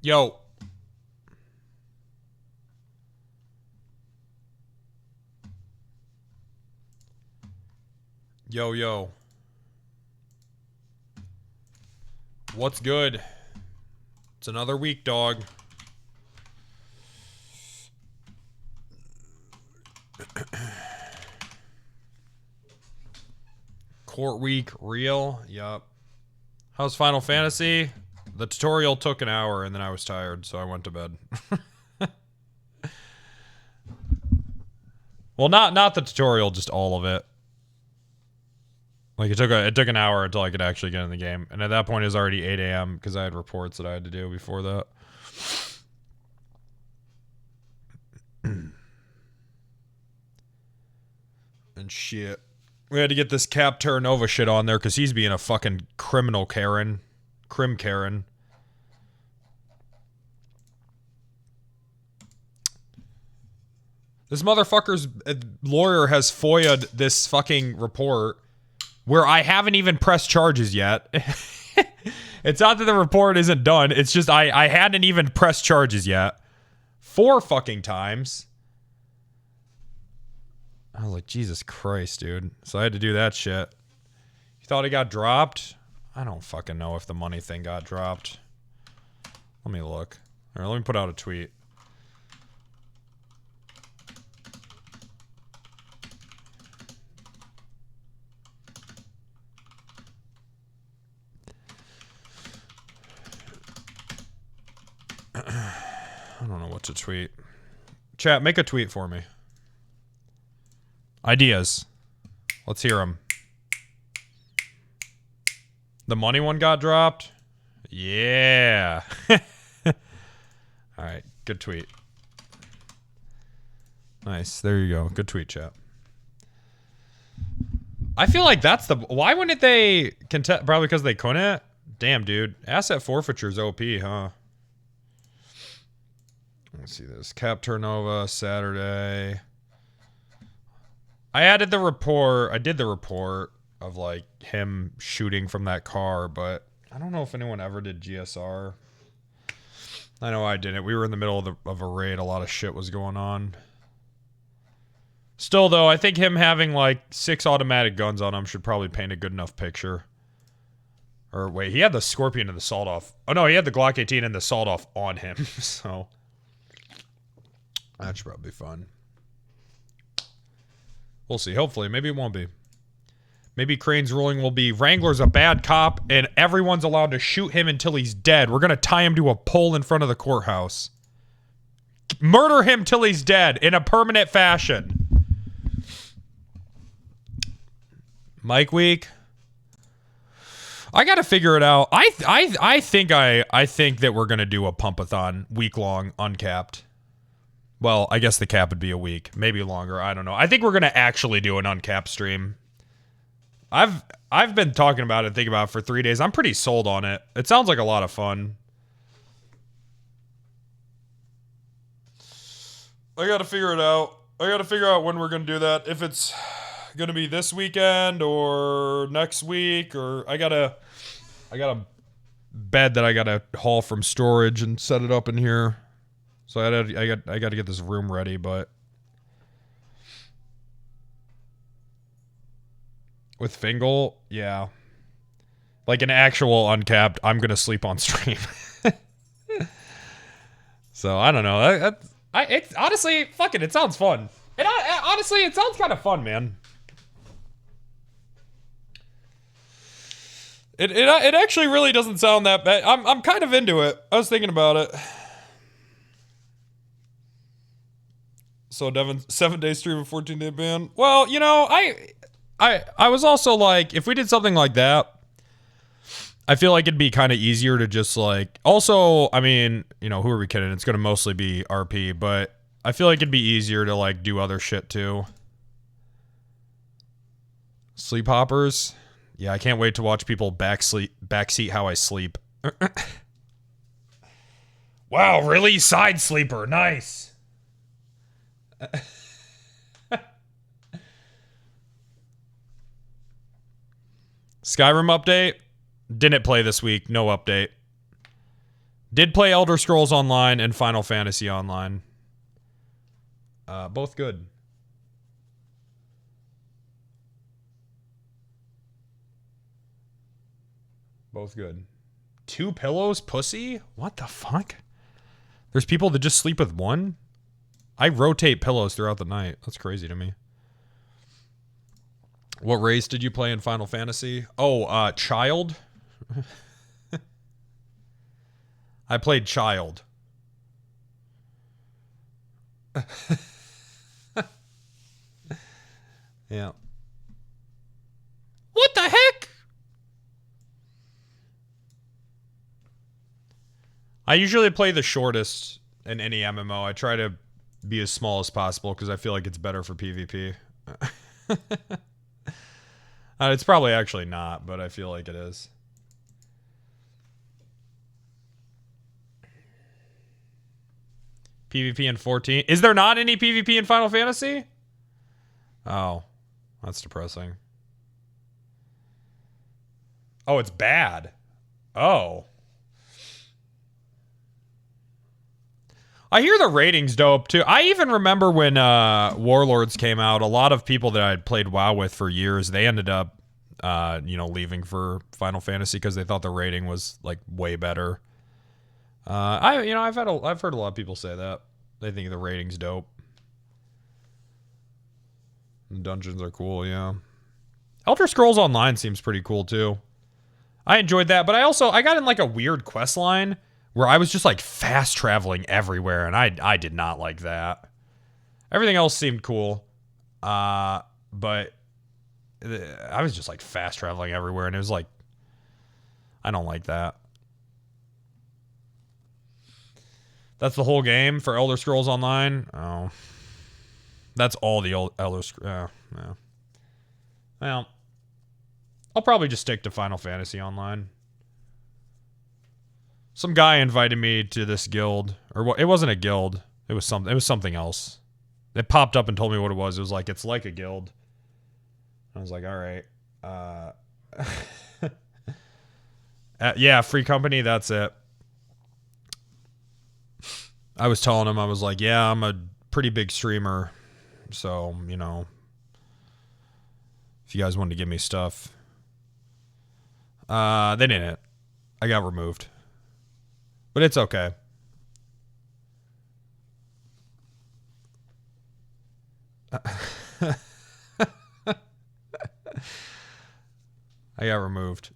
Yo. Yo, yo. What's good? It's another week, dog. Court week, real? Yup. How's Final Fantasy? The tutorial took an hour and then I was tired, so I went to bed. Well, not the tutorial, just all of it. Like it took an hour until I could actually get in the game, and at that point it was already 8 a.m. because I had reports that I had to do before that. And shit, we had to get this Cap Terranova shit on there because he's being a fucking criminal Karen, Crim Karen. This motherfucker's lawyer has FOIA'd this fucking report where I haven't even pressed charges yet. It's not that the report isn't done. It's just I hadn't even pressed charges yet. 4 fucking times. I was like, Jesus Christ, dude. So I had to do that shit. You thought it got dropped? I don't fucking know if the money thing got dropped. Let me look. All right, let me put out a tweet. I don't know what to tweet. Chat, make a tweet for me. Ideas. Let's hear them. The money one got dropped? Yeah. Alright, good tweet. Nice, there you go. Good tweet, chat. I feel like that's the... Why wouldn't they contest? Probably because they couldn't? Damn, dude. Asset forfeiture's OP, huh? Let's see this. Cap Terranova, Saturday. I added the report. I did the report of, like, him shooting from that car, but I don't know if anyone ever did GSR. I know I didn't. We were in the middle of a raid. A lot of shit was going on. Still, though, I think him having, like, 6 automatic guns on him should probably paint a good enough picture. Or, wait, he had the Scorpion and the Sawed-Off. Oh, no, he had the Glock 18 and the Sawed-Off on him, so... That should probably be fun. We'll see. Hopefully. Maybe it won't be. Maybe Crane's ruling will be Wrangler's a bad cop and everyone's allowed to shoot him until he's dead. We're going to tie him to a pole in front of the courthouse. Murder him till he's dead in a permanent fashion. Mike Week. I got to figure it out. I think that we're going to do a pump-a-thon week-long uncapped. Well, I guess the cap would be a week, maybe longer. I don't know. I think we're gonna actually do an uncapped stream. I've been talking about it, thinking about it for 3 days. I'm pretty sold on it. It sounds like a lot of fun. I gotta figure it out. I gotta figure out when we're gonna do that. If it's gonna be this weekend or next week, or I got a bed that I gotta haul from storage and set it up in here. So I got to get this room ready, but with Fingal, yeah, like an actual uncapped, I'm gonna sleep on stream. So I don't know. It's honestly, fuck it. It sounds fun. And honestly, it sounds kind of fun, man. It actually really doesn't sound that bad. I'm kind of into it. I was thinking about it. So Devin, 7-day stream and 14-day ban. Well, you know, I was also like, if we did something like that, I feel like it'd be kind of easier to just like, also, I mean, you know, who are we kidding? It's going to mostly be RP, but I feel like it'd be easier to like do other shit too. Sleep hoppers. Yeah, I can't wait to watch people backseat how I sleep. Wow, really? Side sleeper. Nice. Skyrim update. Didn't play this week. No update. Did play Elder Scrolls Online and Final Fantasy Online. Both good. Both good. 2 pillows, pussy? What the fuck? There's people that just sleep with one? I rotate pillows throughout the night. That's crazy to me. What race did you play in Final Fantasy? Oh, Child. I played Child. Yeah. What the heck? I usually play the shortest in any MMO. I try to be as small as possible because I feel like it's better for PvP. It's probably actually not, but I feel like it is. PvP in 14. Is there not any PvP in Final Fantasy? Oh, that's depressing. Oh, it's bad. Oh. I hear the rating's dope, too. I even remember when Warlords came out, a lot of people that I'd played WoW with for years, they ended up, leaving for Final Fantasy because they thought the rating was, like, way better. I've heard a lot of people say that. They think the rating's dope. The dungeons are cool, yeah. Elder Scrolls Online seems pretty cool, too. I enjoyed that, but I got in, like, a weird quest line where I was just, like, fast traveling everywhere, and I did not like that. Everything else seemed cool, but I was just, like, fast traveling everywhere, and it was, like, I don't like that. That's the whole game for Elder Scrolls Online? Oh. That's all the old Elder Scrolls. Yeah. Well, I'll probably just stick to Final Fantasy Online. Some guy invited me to this guild, or what? It wasn't a guild. It was something else. It popped up and told me what it was. It was like, it's like a guild. I was like, all right. Yeah, free company. That's it. I was telling him, I was like, yeah, I'm a pretty big streamer. So, you know, if you guys wanted to give me stuff. They didn't. I got removed. But it's okay. I got removed.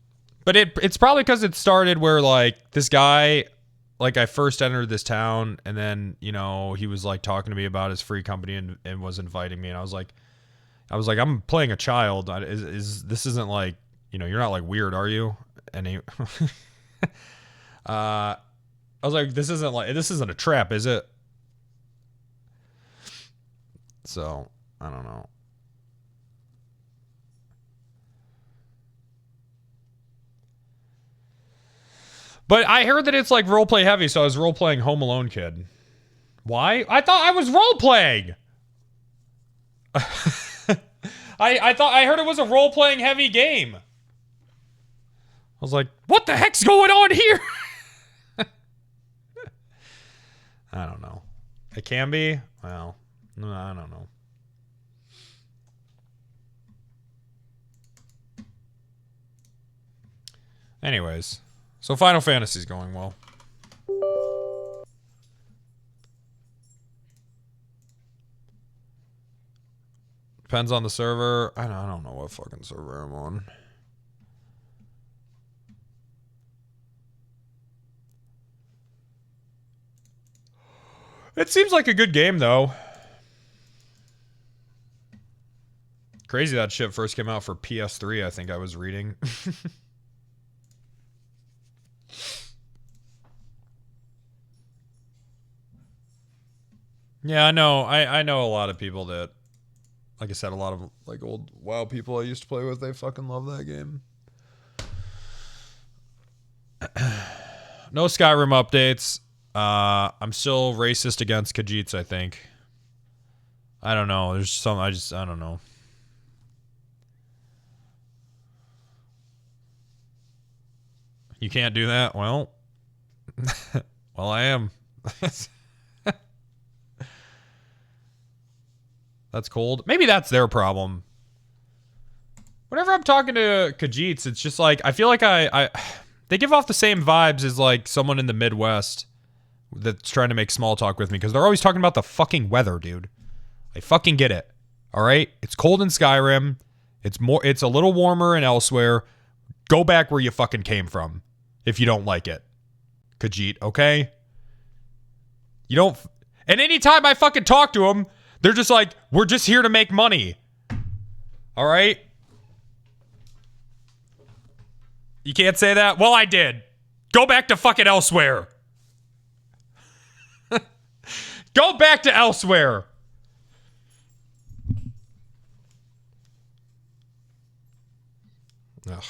But it's probably because it started where, like, this guy, like, I first entered this town, and then, you know, he was, like, talking to me about his free company and was inviting me, and I was like, I'm playing a child. This isn't, like, you know, you're not, like, weird, are you? And he... I was like, this isn't a trap, is it? So, I don't know. But I heard that it's like roleplay heavy, so I was roleplaying Home Alone Kid. Why? I thought I was roleplaying! I heard it was a role-playing heavy game. I was like, what the heck's going on here? I don't know. It can be. Well, I don't know. Anyways, so Final Fantasy's going well. Depends on the server. I don't know what fucking server I'm on. It seems like a good game, though. Crazy that shit first came out for PS3, I think I was reading. Yeah, I know. I know a lot of people that, like I said, a lot of, like, old WoW people I used to play with, they fucking love that game. No Skyrim updates. I'm still racist against Khajiits, I think. I don't know. There's some, I don't know. You can't do that? Well, Well, I am. That's cold. Maybe that's their problem. Whenever I'm talking to Khajiits, it's just like, I feel like they give off the same vibes as like someone in the Midwest that's trying to make small talk with me, because they're always talking about the fucking weather, dude. I fucking get it. All right? It's cold in Skyrim. It's a little warmer in elsewhere. Go back where you fucking came from if you don't like it. Khajiit, okay? You don't... And anytime I fucking talk to them, they're just like, we're just here to make money. All right? You can't say that? Well, I did. Go back to fucking elsewhere. Go back to elsewhere. Ugh.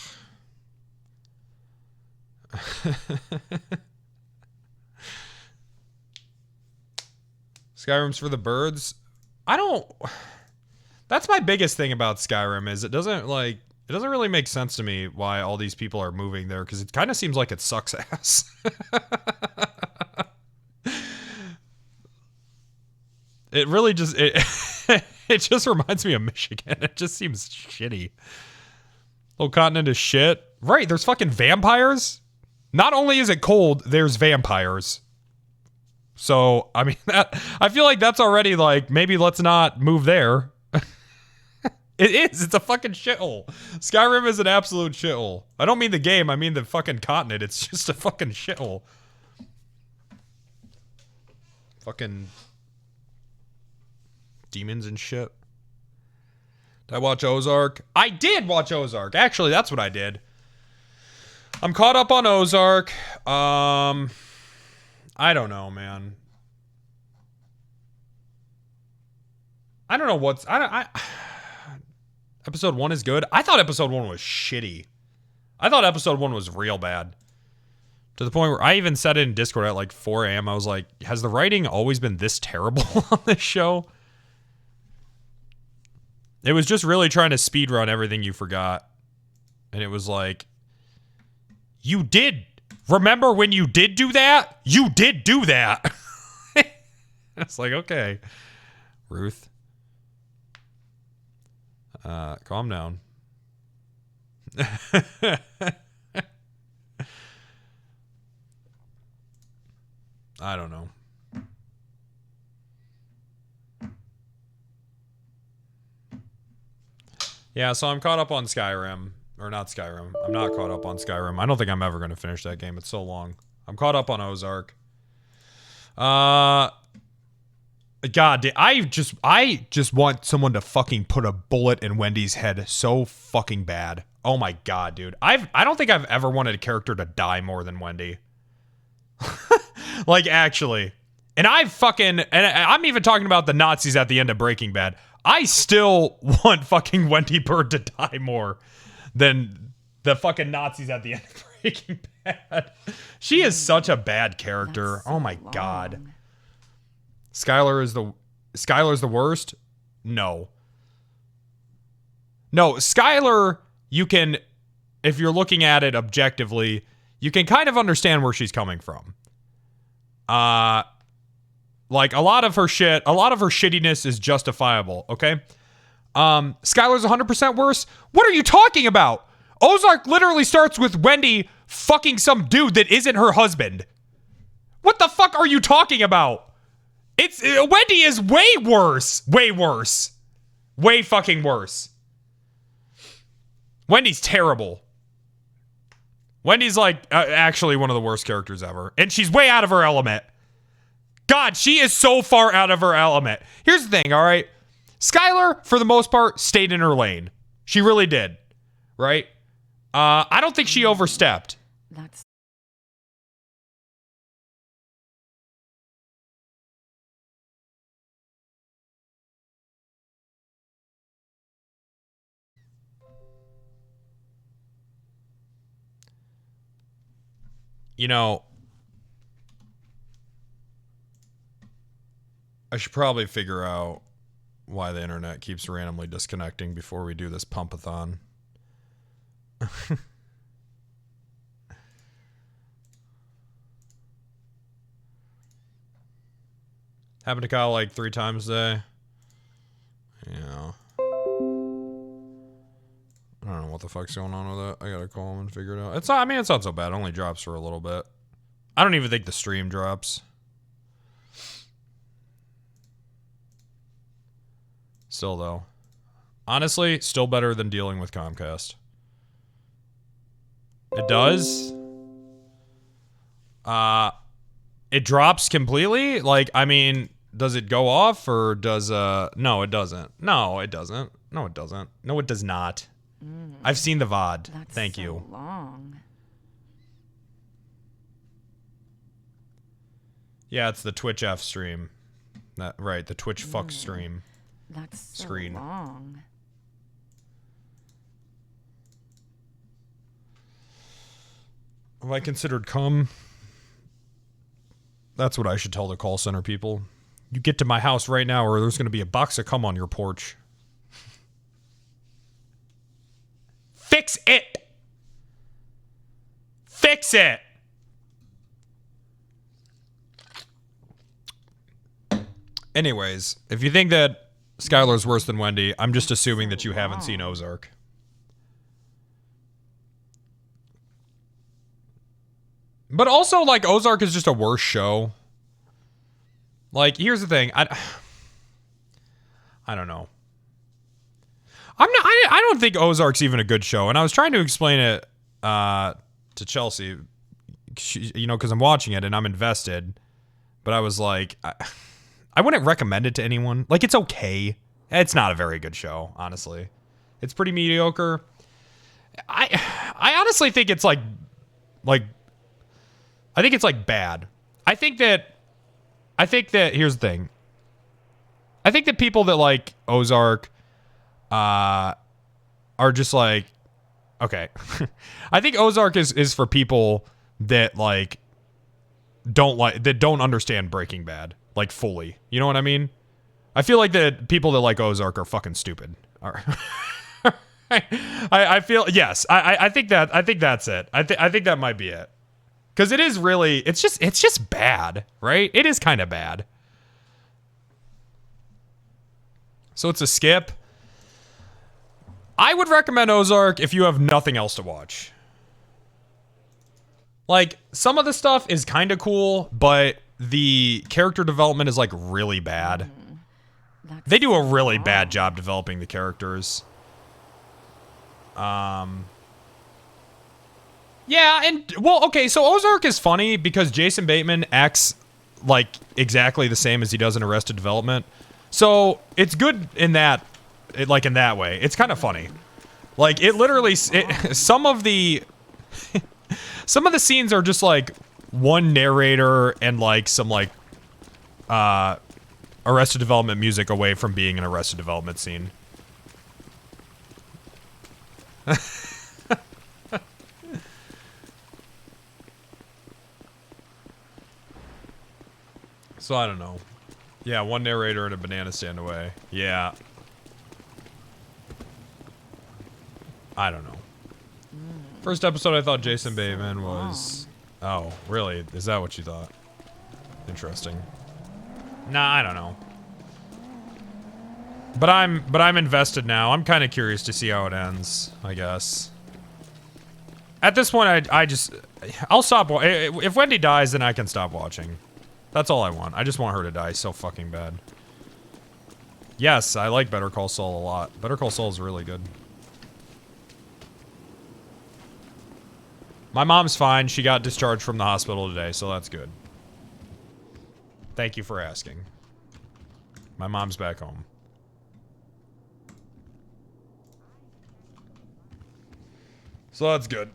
Skyrim's for the birds. That's my biggest thing about Skyrim is it doesn't really make sense to me why all these people are moving there, because it kind of seems like it sucks ass. It really just it just reminds me of Michigan. It just seems shitty. Whole continent is shit. Right, there's fucking vampires. Not only is it cold, there's vampires. So, I mean, I feel like that's already like, maybe let's not move there. It is. It's a fucking shithole. Skyrim is an absolute shithole. I don't mean the game. I mean the fucking continent. It's just a fucking shithole. Fucking demons and shit. Did I watch Ozark? I did watch Ozark. Actually, that's what I did. I'm caught up on Ozark. I don't know, man. I don't know what's... Episode 1 is good. I thought episode 1 was shitty. I thought episode 1 was real bad. To the point where I even said it in Discord at like 4 a.m. I was like, has the writing always been this terrible on this show? It was just really trying to speedrun everything you forgot. And it was like, you did. Remember when you did do that? You did do that. It's like, okay. Ruth. Calm down. I don't know. Yeah, so I'm caught up on Skyrim. Or not Skyrim. I'm not caught up on Skyrim. I don't think I'm ever going to finish that game. It's so long. I'm caught up on Ozark. God, I just want someone to fucking put a bullet in Wendy's head so fucking bad. Oh my god, dude. I don't think I've ever wanted a character to die more than Wendy. Like, actually. And I'm even talking about the Nazis at the end of Breaking Bad. I still want fucking Wendy Bird to die more than the fucking Nazis at the end of Breaking Bad. She is such a bad character. Oh my god. Skylar's the worst? No. No, Skylar, you can, if you're looking at it objectively, you can kind of understand where she's coming from. Like, a lot of her shittiness is justifiable, okay? Skylar's 100% worse? What are you talking about? Ozark literally starts with Wendy fucking some dude that isn't her husband. What the fuck are you talking about? Wendy is way worse. Way worse. Way fucking worse. Wendy's terrible. Wendy's like actually one of the worst characters ever. And she's way out of her element. God, she is so far out of her element. Here's the thing, all right? Skylar, for the most part, stayed in her lane. She really did. Right? I don't think she overstepped. That's You know, I should probably figure out why the internet keeps randomly disconnecting before we do this pumpathon. Happened to Kyle like 3 times a day. Yeah. I don't know what the fuck's going on with it. I gotta call him and figure it out. It's not, I mean, it's not so bad. It only drops for a little bit. I don't even think the stream drops. Still, though. Honestly, still better than dealing with Comcast. It does. It drops completely? Like, I mean, does it go off or does, no, it doesn't. No, it doesn't. No, it doesn't. No, it does not. I've seen the VOD. Thank you. Long. Yeah, it's the Twitch F stream. That, right, the Twitch fuck stream. That's so Screen. long. Have I considered cum? That's what I should tell the call center people. You get to my house right now or there's going to be a box of cum on your porch. Fix it! Fix it! Anyways, if you think that Skylar's worse than Wendy, I'm just assuming that you haven't seen Ozark. But also, like, Ozark is just a worse show. Like, here's the thing. I don't know. I don't think Ozark's even a good show. And I was trying to explain it to Chelsea, you know, because I'm watching it and I'm invested. But I was like, I wouldn't recommend it to anyone. Like, it's okay. It's not a very good show, honestly. It's pretty mediocre. I honestly think it's like I think it's like bad. I think that here's the thing. I think that people that like Ozark are just like, okay. I think Ozark is for people that like don't understand Breaking Bad like fully. You know what I mean? I feel like the people that like Ozark are fucking stupid. I feel, yes. I think that's it. I think that might be it. Because it is really, it's just bad, right? It is kind of bad. So it's a skip. I would recommend Ozark if you have nothing else to watch. Like, some of the stuff is kind of cool, but the character development is, like, really bad. They do a really bad job developing the characters. Yeah, and, well, okay, so Ozark is funny because Jason Bateman acts, like, exactly the same as he does in Arrested Development. So, it's good in that, like, in that way. It's kind of funny. Like, it literally, some of the scenes are just, like, one narrator and, like, some, like, Arrested Development music away from being an Arrested Development scene. So I don't know. Yeah, one narrator and a banana stand away. Yeah. I don't know. First episode I thought Jason Bateman was... Oh, really? Is that what you thought? Interesting. Nah, I don't know. But I'm invested now. I'm kind of curious to see how it ends, I guess. At this point, I'll stop. If Wendy dies, then I can stop watching. That's all I want. I just want her to die so fucking bad. Yes, I like Better Call Saul a lot. Better Call Saul is really good. My mom's fine. She got discharged from the hospital today, so that's good. Thank you for asking. My mom's back home. So that's good.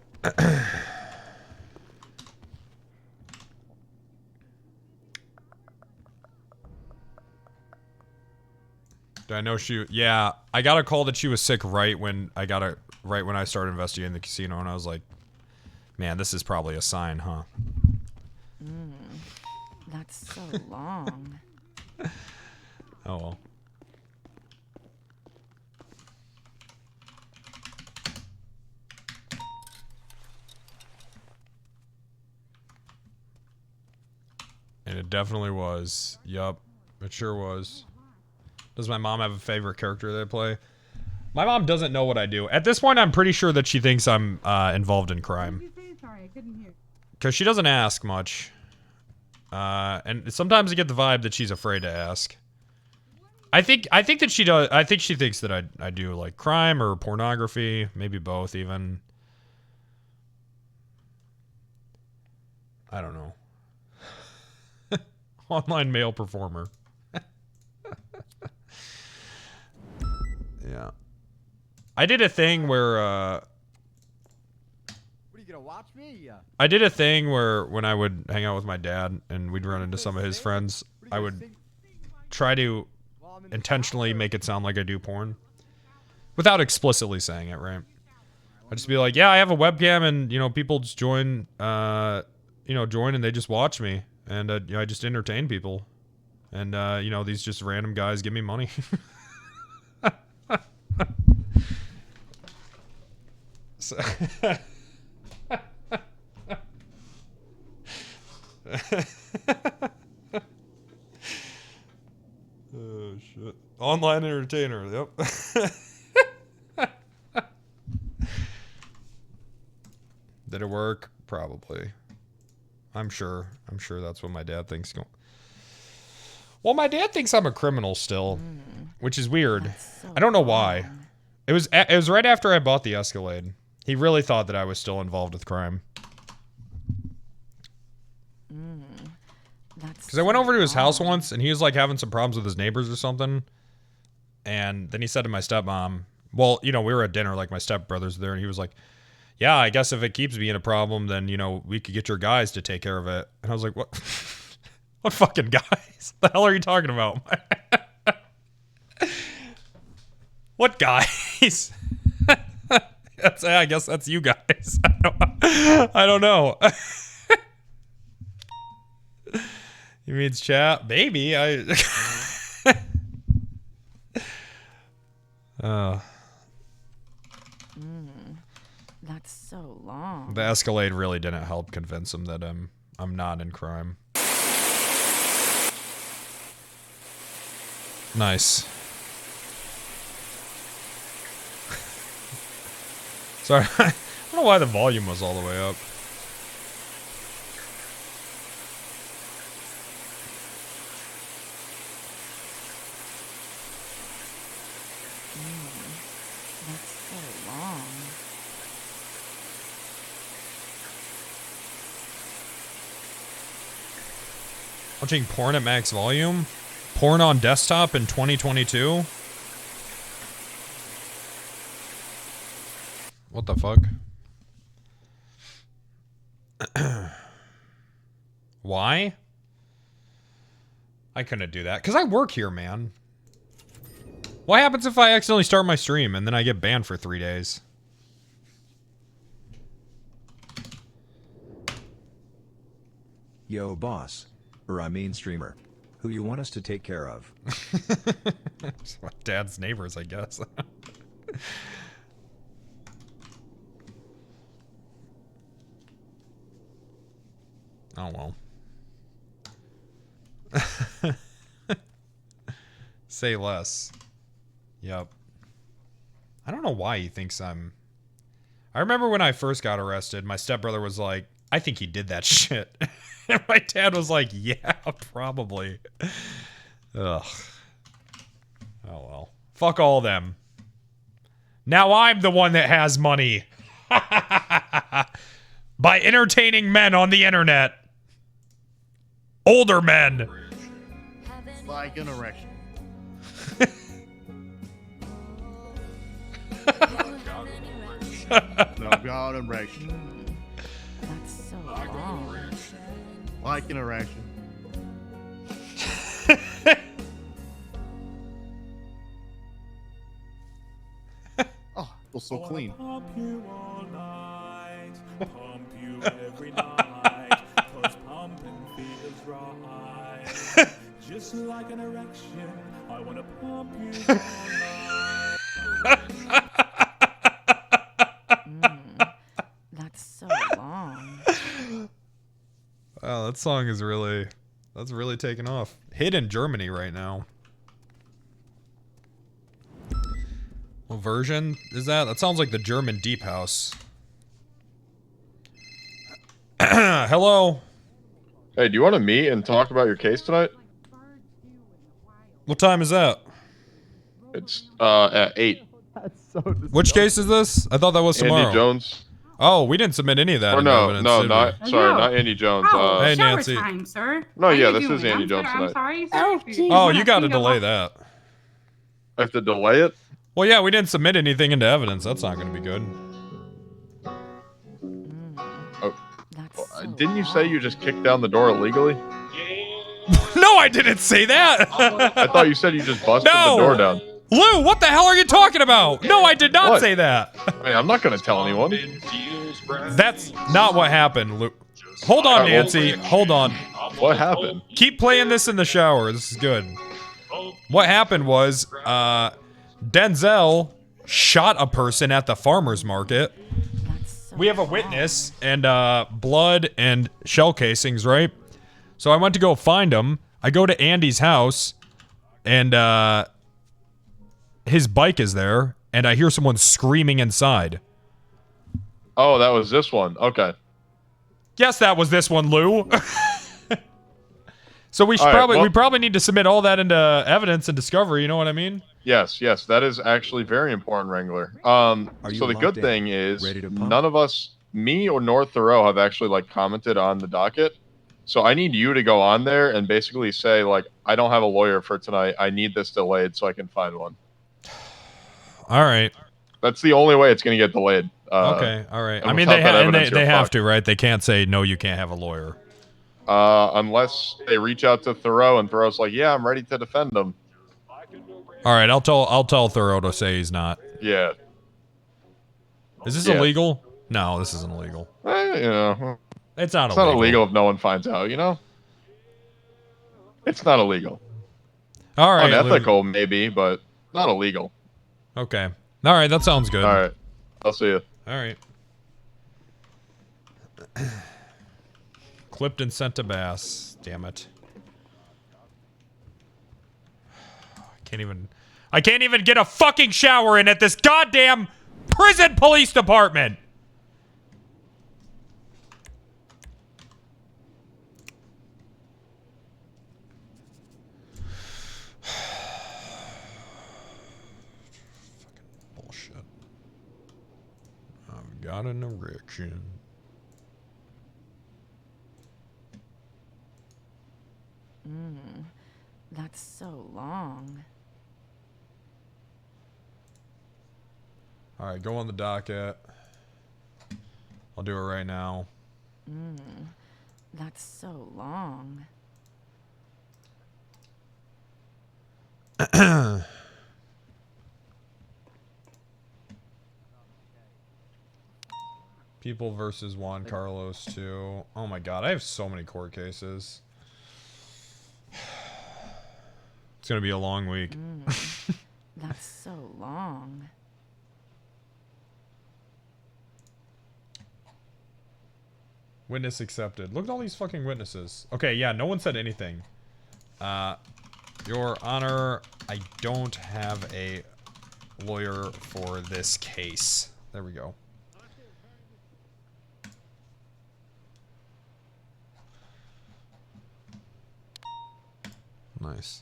I know she, yeah, I got a call that she was sick right when I started investigating the casino, and I was like, man, this is probably a sign, huh? That's so long. Oh well. And it definitely was. Yup. It sure was. Does my mom have a favorite character that I play? My mom doesn't know what I do. At this point, I'm pretty sure that she thinks I'm involved in crime. Sorry, I couldn't hear. Because she doesn't ask much. And sometimes I get the vibe that she's afraid to ask. I think that she does. I think she thinks that I do like crime or pornography, maybe both even. I don't know. Online male performer. Yeah. I did a thing where What are you gonna watch me? I did a thing where when I would hang out with my dad and we'd run into some of his friends, I would try to intentionally make it sound like I do porn. Without explicitly saying it, right? I'd just be like, yeah, I have a webcam and, you know, people just join, join and they just watch me. And, I just entertain people. And, these just random guys give me money. So oh shit. Online entertainer, yep. Did it work? Probably. I'm sure that's what my dad thinks. Well, my dad thinks I'm a criminal still, which is weird. So I don't know why. wrong. It was right after I bought the Escalade. He really thought that I was still involved with crime. Because I went over to his house once, and he was, like, having some problems with his neighbors or something. And then he said to my stepmom, well, we were at dinner, like, my stepbrother's there, and he was like, yeah, I guess if it keeps being a problem, then, we could get your guys to take care of it. And I was like, what? What fucking guys? What the hell are you talking about? What guys? I guess that's you guys. I don't know. You means chat? Maybe. That's so long. The Escalade really didn't help convince him that I'm not in crime. Nice. Sorry, I don't know why the volume was all the way up. That's so long. Watching porn at max volume? Porn on desktop in 2022? What the fuck? Why? I couldn't do that. Because I work here, man. What happens if I accidentally start my stream and then I get banned for 3 days? Yo, boss. Or I mean streamer. Who you want us to take care of? It's my dad's neighbors, I guess. Oh, well. Say less. Yep. I don't know why he thinks I'm... I remember when I first got arrested, my stepbrother was like, I think he did that shit. And my dad was like, yeah, probably. Ugh. Oh, well. Fuck all them. Now I'm the one that has money. By entertaining men on the internet. Older men. Like an erection. No, God, erection. That's so long. Like an erection. Oh, feels so clean. Pump you all night, pump you every night, 'cause pumping feels right. Just like an erection, I wanna pump you all night. That's so long. Oh, that song is really... That's really taking off. Hit in Germany right now. What version is that? That sounds like the German Deep House. Hello. Hey, do you want to meet and talk about your case tonight? What time is that? It's at 8. That's so Which case is this? I thought that was tomorrow. Andy Jones. Oh, we didn't submit any of that. Or into no, evidence, no, did not we? sorry, No. not Andy Jones. Oh, Hey, shower Nancy. time, sir. No, How yeah, you this is doing? Andy I'm Jones I'm tonight. sorry, sir. Oh, If you geez. Oh, wanna you got to finger delay walk- that. I have to delay it. Well, yeah, we didn't submit anything into evidence. That's not going to be good. Oh, That's so didn't you say you long. just kicked down the door illegally? No, I didn't say that. I thought you said you just busted No. the door down. Lou, what the hell are you talking about? No, I did not What? say that. I mean, I'm not going to tell anyone. That's not what happened, Lou. Hold on, Nancy. Hold on. What happened? Keep playing this in the shower. This is good. What happened was, Denzel shot a person at the farmer's market. That's so We have a long. witness and blood and shell casings, right? So I went to go find him. I go to Andy's house, and his bike is there, and I hear someone screaming inside. Oh, that was this one. Okay. Yes, that was this one, Lou. So we should All right, we well- probably need to submit all that into evidence and discovery. You know what I mean? Yes, that is actually very important, Wrangler. you So the good locked in? thing is Ready to pump? none of us, me or North Thoreau, have actually like commented on the docket. So I need you to go on there and basically say like, I don't have a lawyer for tonight. I need this delayed so I can find one. All right. That's the only way it's going to get delayed. Okay. All right. and I mean, without they that and evidence, they you're have fucked. to, right? They can't say no. You can't have a lawyer. Unless they reach out to Thoreau and Thoreau's like, yeah, I'm ready to defend him. All right. I'll tell Thoreau to say he's not. Yeah. Is this Yeah. illegal? No, this isn't illegal. You know, It's not it's illegal. not illegal if no one finds out, you know? It's not illegal. All right. Lou. Unethical, maybe, but not illegal. Okay. All right. That sounds good. All right. I'll see you. All right. Clipped and sent to Bass. Damn it. I can't even get a fucking shower in at this goddamn prison police department. Fucking bullshit. I've got an erection. That's so long. All right, go on the docket. I'll do it right now. That's so long. People versus Juan Carlos 2. Oh my god, I have so many court cases. It's gonna be a long week. That's so long. Witness accepted. Look at all these fucking witnesses. Okay, yeah, no one said anything. Your Honor, I don't have a lawyer for this case. There we go. Nice.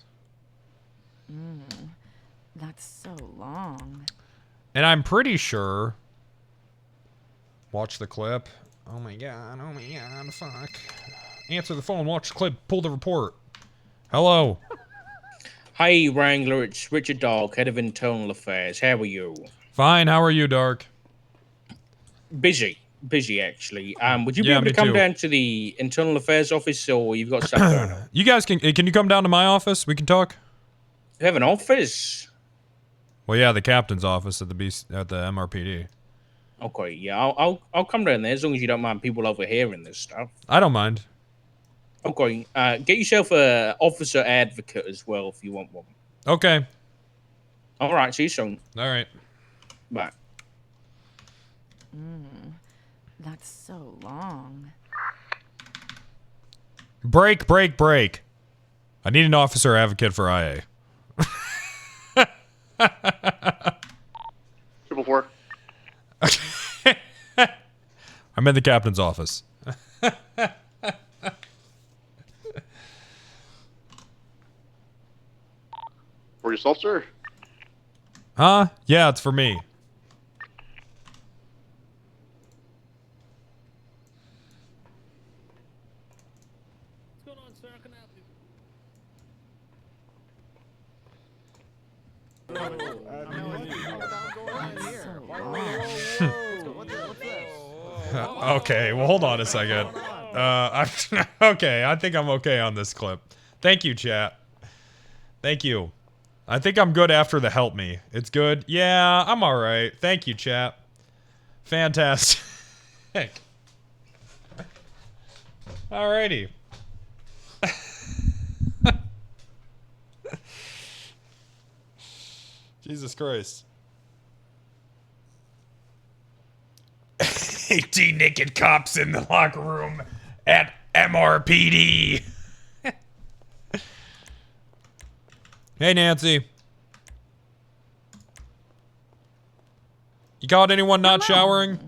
That's so long. And I'm pretty sure... Watch the clip. Oh my god, fuck. Answer the phone, watch the clip, pull the report. Hello. Hi, Wrangler. It's Richard Dark, head of internal affairs. How are you? Fine, how are you, Dark? Busy, actually. Would you be Yeah, able to me come too. down to the internal affairs office, or you've got stuff going on? You guys can you come down to my office? We can talk? You have an office? Well, yeah, the captain's office at the MRPD. Okay, yeah, I'll come down there as long as you don't mind people overhearing this stuff. I don't mind. Okay, get yourself a officer advocate as well if you want one. Okay. All right, see you soon. All right. Bye. That's so long. Break. I need an officer advocate for IA. 444. I'm in the captain's office. For yourself, sir? Huh? Yeah, it's for me. What's going on, sir? How can I help Okay, well, hold on a second. Okay, I think I'm okay on this clip. Thank you, chat. Thank you. I think I'm good after the help me. It's good. Yeah, I'm alright. Thank you, chat. Fantastic. Alrighty. Jesus Christ. 18 naked cops in the locker room at MRPD. Hey, Nancy. You caught anyone not showering?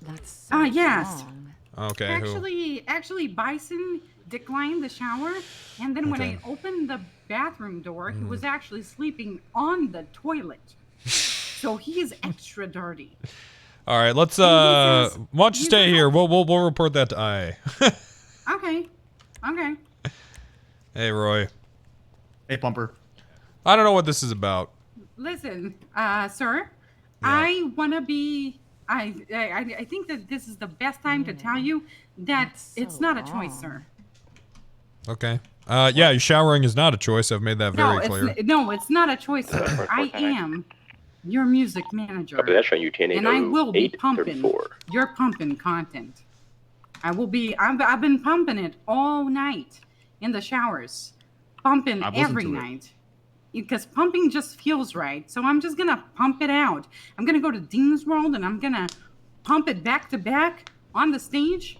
That's so yes. long. Okay, who? Actually, Bison declined the shower, and then when I opened the bathroom door, he was actually sleeping on the toilet. So he is extra dirty. All right, let's why don't you stay here? We'll report that to IA. Okay. Hey, Roy. Hey, Pumper. I don't know what this is about. Listen, sir, I want to be. I think that this is the best time to tell you that it's not a choice, sir. Okay. Yeah, your showering is not a choice. I've made that very clear. No, it's not a choice, sir. I am your music manager, and I will be pumping your pumping content. I will be. I've been pumping it all night in the showers, pumping every night. Because pumping just feels right. So I'm just going to pump it out. I'm going to go to Dean's World and I'm going to pump it back to back on the stage.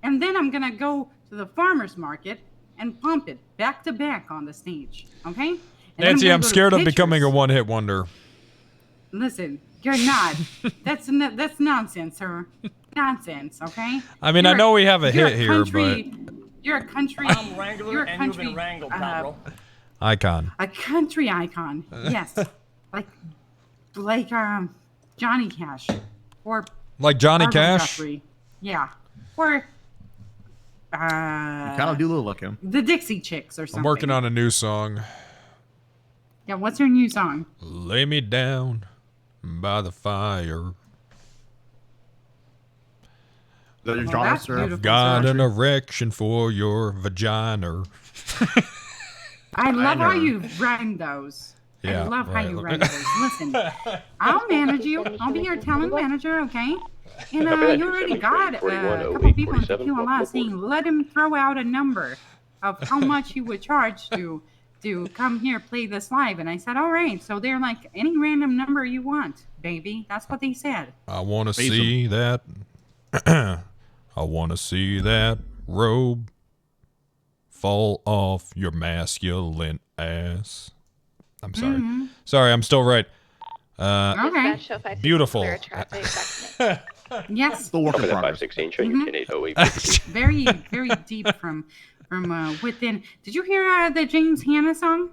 And then I'm going to go to the farmer's market and pump it back to back on the stage. Okay? And Nancy, I'm scared of becoming a one-hit wonder. Listen, you're not. That's nonsense, sir. Nonsense, okay? I mean, I know we have a hit here, but... You're a country... I'm Wrangler, and you've been wrangled, pal. Icon. A country icon, yes, like Johnny Cash, or like Johnny Cash. Guthrie. Yeah, or You kind of do look like him. The Dixie Chicks or something. I'm working on a new song. Yeah, what's your new song? Lay me down by the fire. Is that your genre, sir? I've got an erection for your vagina. I love how you rhyme those. Yeah, I love how you rhyme those. Listen, I'll manage you. I'll be your talent manager, okay? And you already got a couple people in Tequila saying, let him throw out a number of how much he would charge to come here play this live. And I said, all right. So they're like, any random number you want, baby. That's what they said. I want to see that. I want to see that robe fall off your masculine ass. I'm sorry. Sorry, I'm still right. Okay. Beautiful. Yes. Still working in progress. Very, very deep from within. Did you hear the James Hanna song?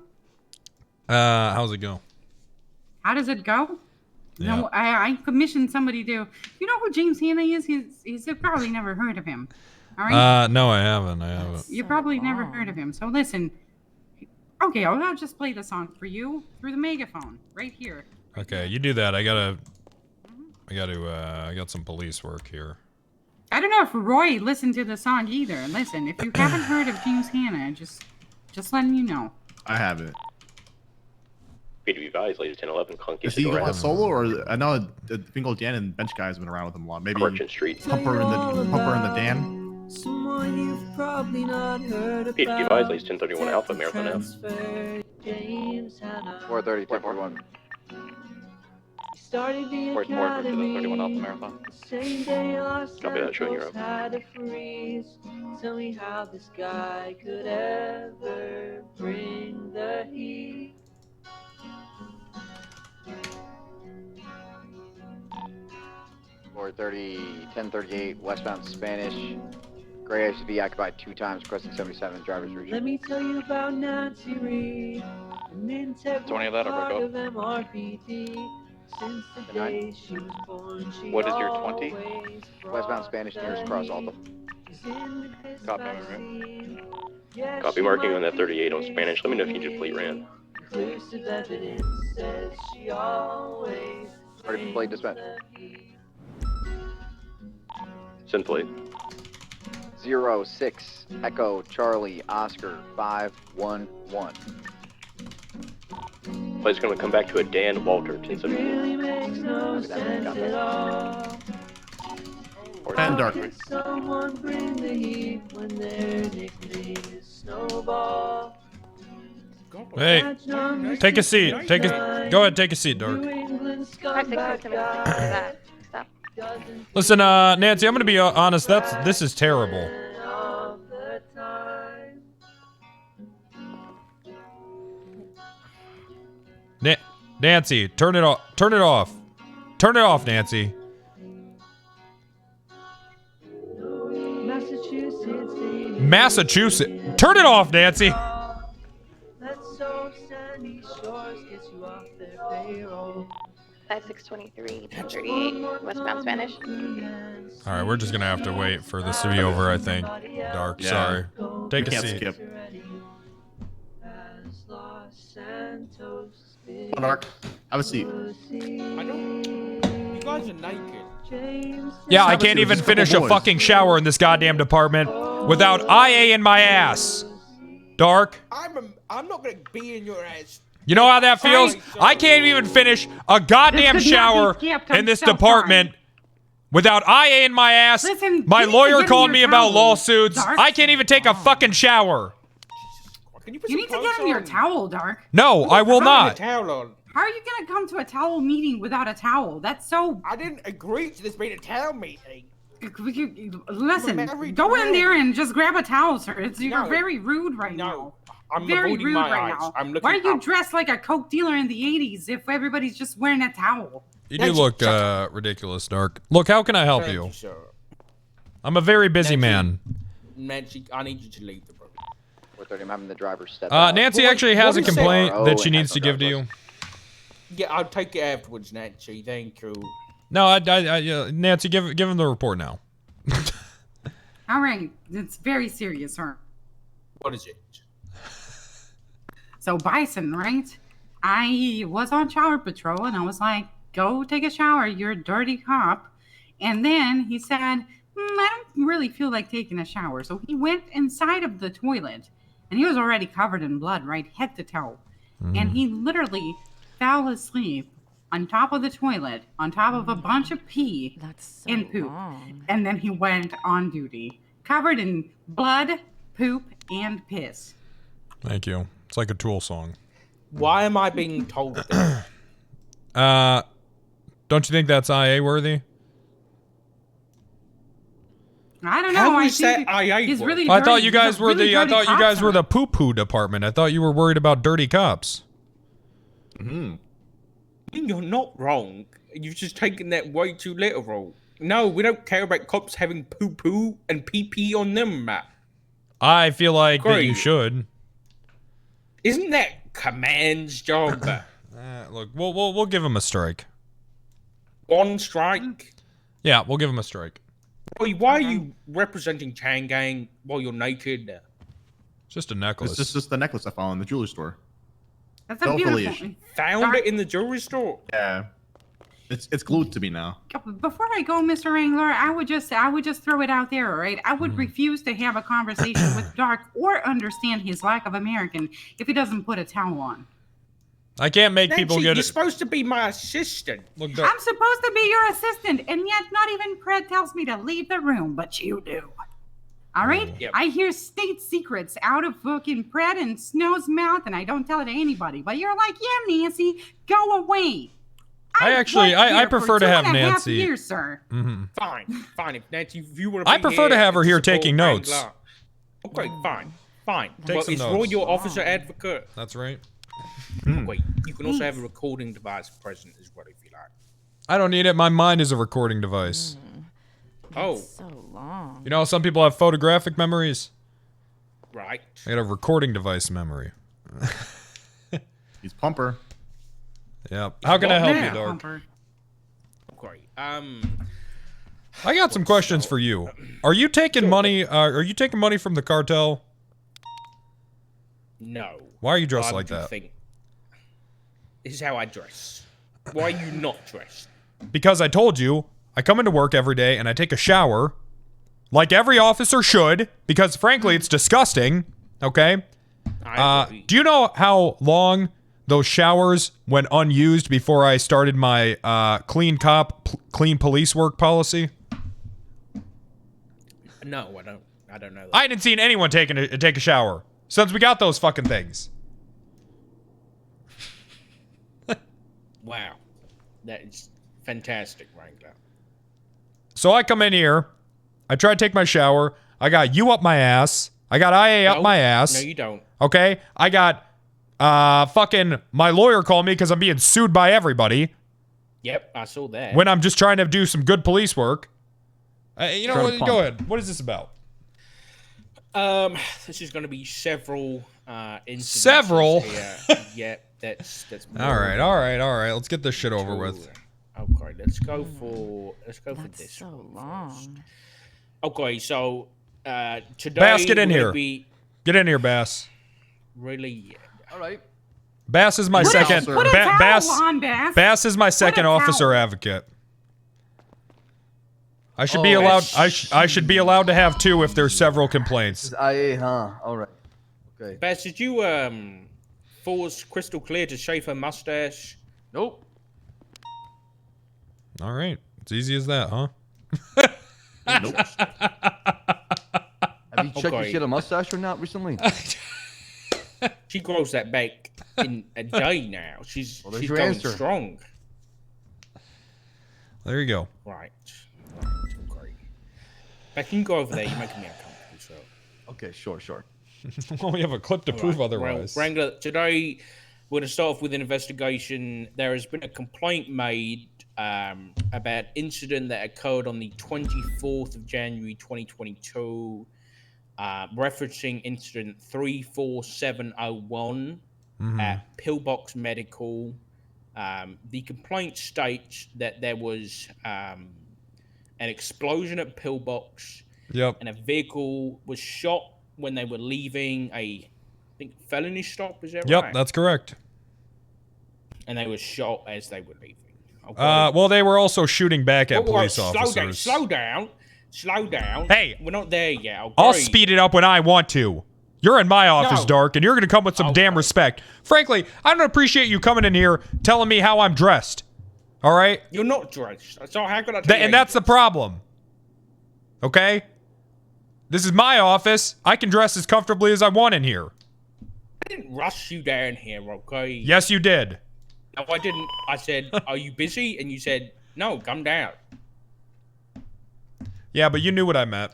How's it go? How does it go? Yeah. No, I commissioned somebody to. You know who James Hanna is? He's probably never heard of him. All right. No, I haven't. You probably never heard of him. So listen. Okay, I'll just play the song for you through the megaphone right here. Okay, you do that. I got some police work here. I don't know if Roy listened to the song either. Listen, if you haven't heard of James Hanna, just letting you know. I haven't. Be advised, ladies 1011, Clunky. Is he a solo, or I know the Fingal Dan and Bench guys have been around with him a lot. Maybe Merchant Street. Pumper and the Dan. Someone you've probably not heard Be advised, ladies 1031 Alpha Marathon F. 430, 431. Started the Where's Morgan for the academy. 31 Alpha Marathon? Same day Los Copy that, showing Santos you're up. had to freeze. Tell me how this guy could ever bring the heat. Or 1038 westbound Spanish. Gray SUV occupied 2 times, crossing 77, driver's region. Let me tell you about Nancy Reed, an integral 20 of that, part I'll of MRPD. Since the day she was born, she What is your 20? always Westbound Spanish, nearest cross, Alta. Copy, Copy marking on that 38 on Spanish. Let me know if you just fleet ran. Conclusive evidence says she always Ready for plate dispatch. Send plate. 06 Echo Charlie Oscar 511. Plate's going to come back to a Dan Walter 1070. really makes no sense at all. And dark. Can someone bring the heat when their nickname is Snowball? Hey, take a seat. Go ahead, take a seat, Dark. New England scumbag guy. Listen, Nancy, I'm gonna be honest. This is terrible. All the time. Nancy, turn it off. Turn it off. Turn it off, Nancy. Massachusetts. Turn it off, Nancy. Let's hope Sandy Shores gets you off their payroll. 5623, 1038, westbound Spanish. All right, we're just gonna have to wait for this to be over, I think. Dark, Yeah. sorry. Take a Can't seat. skip. As Los Santos Oh, Dark. Have a seat. I don't. You guys are naked. Yeah, I Have a can't seat, even just a finish couple a boys. fucking shower in this goddamn department without IA in my ass. Dark. I'm not gonna be in your ass. You know how that feels? I can't even finish a goddamn This could not shower be skipped. I'm in this so department without IA in my ass. Listen, My you need to lawyer get called in me your about towel, lawsuits. Dark. I can't even take a fucking shower. Can you put You some need to clothes get in your on? towel, Dark. No, I will Put a not. towel on. How are you gonna come to a towel meeting without a towel? That's so. I didn't agree to this being a towel meeting. Listen, married go in man. there and just grab a towel, sir. You're No. very rude right now. No, I'm Very avoiding rude my right eyes. now. I'm looking Why are you up. dressed like a coke dealer in the 80s if everybody's just wearing a towel? You do look ridiculous, Dark. Look, how can I help Thank you? sir. I'm a very busy man. Nancy, I need you to leave the room. 430, I'm having the driver step out. Nancy What- actually has a what is complaint it? that she Oh, needs to and give to has no you. Yeah, I'll take it afterwards, Nancy. Thank you. No, Nancy, give him the report now. All right, it's very serious, sir. What is it? So Bison, right? I was on shower patrol and I was like, go take a shower, you're a dirty cop. And then he said, I don't really feel like taking a shower. So he went inside of the toilet and he was already covered in blood, right? Head to toe. And he literally fell asleep on top of the toilet, on top of a bunch of pee and poop. And then he went on duty, covered in blood, poop, and piss. Thank you. It's like a Tool song. Why am I being told this? Don't you think that's IA worthy? I don't know. How I is think that IA he's work? really I thought dirty. you guys He's a were really the. I dirty thought you cop, guys were sir. the poo-poo department. I thought you were worried about dirty cops. You're not wrong. You've just taken that way too literal. No, we don't care about cops having poo-poo and pee-pee on them, Matt. I feel like that you Great. should. Isn't that Command's job? Look, we'll give him a strike. On strike? Yeah, we'll give him a strike. Why are you representing Chang Gang while you're naked? Just a necklace. It's just the necklace I found in the jewelry store. That's No a beautiful. affiliation. Found it in the jewelry store? Yeah. It's glued to me now. Before I go, Mr. Wrangler, I would just throw it out there, all right? I would refuse to have a conversation with Dark or understand his lack of American if he doesn't put a towel on. I can't make Nancy, people get you're it. supposed to be my assistant. Look, I'm supposed to be your assistant, and yet not even Pred tells me to leave the room, but you do. All right? Yep. I hear state secrets out of fucking Pred and Snow's mouth, and I don't tell it to anybody. But you're like, yeah, Nancy, go away. I prefer to have Nancy. Years, sir. Fine. If Nancy, if you want to, I prefer to have her here taking notes. Okay, fine. Take But some is notes. Roy your officer advocate? That's right. Wait, you can also have a recording device present as well if you like. I don't need it. My mind is a recording device. So long. You know, some people have photographic memories. Right. I got a recording device memory. He's Pumper. Yeah. How can I help you, Dark? Pumper. Okay. I got some questions for you. Are you taking money? Are you taking money from the cartel? No. Why are you dressed like that? This is how I dress. Why are you not dressed? Because I told you, I come into work every day and I take a shower, like every officer should, because frankly, it's disgusting. Okay. Do you know how long those showers went unused before I started my clean cop, clean police work policy? No, I don't know that. I hadn't seen anyone take a shower since we got those fucking things. Wow. That is fantastic, Wrangler. So I come in here, I try to take my shower, I got you up my ass, I got IA up my ass. No, you don't. Okay? I got fucking my lawyer called me because I'm being sued by everybody. Yep, I saw that. When I'm just trying to do some good police work. You know what? Go ahead. What is this about? This is going to be several incidents. Several? Yeah, that's all right. Let's get this shit over with. Okay, let's go for this. So long. Okay, so today Bass, get in here. Get in here, Bass. Really? All right. Bass is my second. Bass is my second officer advocate. I should be allowed. I should be allowed to have two if there's several complaints. IA, huh? All right. Okay. Bass, did you force Crystal Clear to shave her mustache? Nope. All right, it's easy as that, huh? Nope. Have you checked if she had a mustache or not recently? She grows that back in a day now. She's going strong. There you go. Right. Great. Back, you can go over there. You're making me uncomfortable, so. Okay, sure. Well, we have a clip to prove otherwise. Well, Wrangler, today we're going to start off with an investigation. There has been a complaint made about incident that occurred on the 24th of January 2022, referencing incident 34701 at Pillbox Medical. The complaint states that there was an explosion at Pillbox. Yep. And a vehicle was shot when they were leaving I think, felony stop. Is that right? Yep, that's correct. And they were shot as they were leaving. Okay. Well, they were also shooting back at police officers. Slow down. Hey, we're not there yet. Okay. I'll speed it up when I want to. You're in my office, Dark, and you're going to come with some damn respect. Frankly, I don't appreciate you coming in here telling me how I'm dressed. All right? You're not dressed. So how could I tell you? And that's the problem. Okay? This is my office. I can dress as comfortably as I want in here. I didn't rush you down here, okay? Yes, you did. No, I didn't. I said, are you busy? And you said, no, come down. Yeah, but you knew what I meant.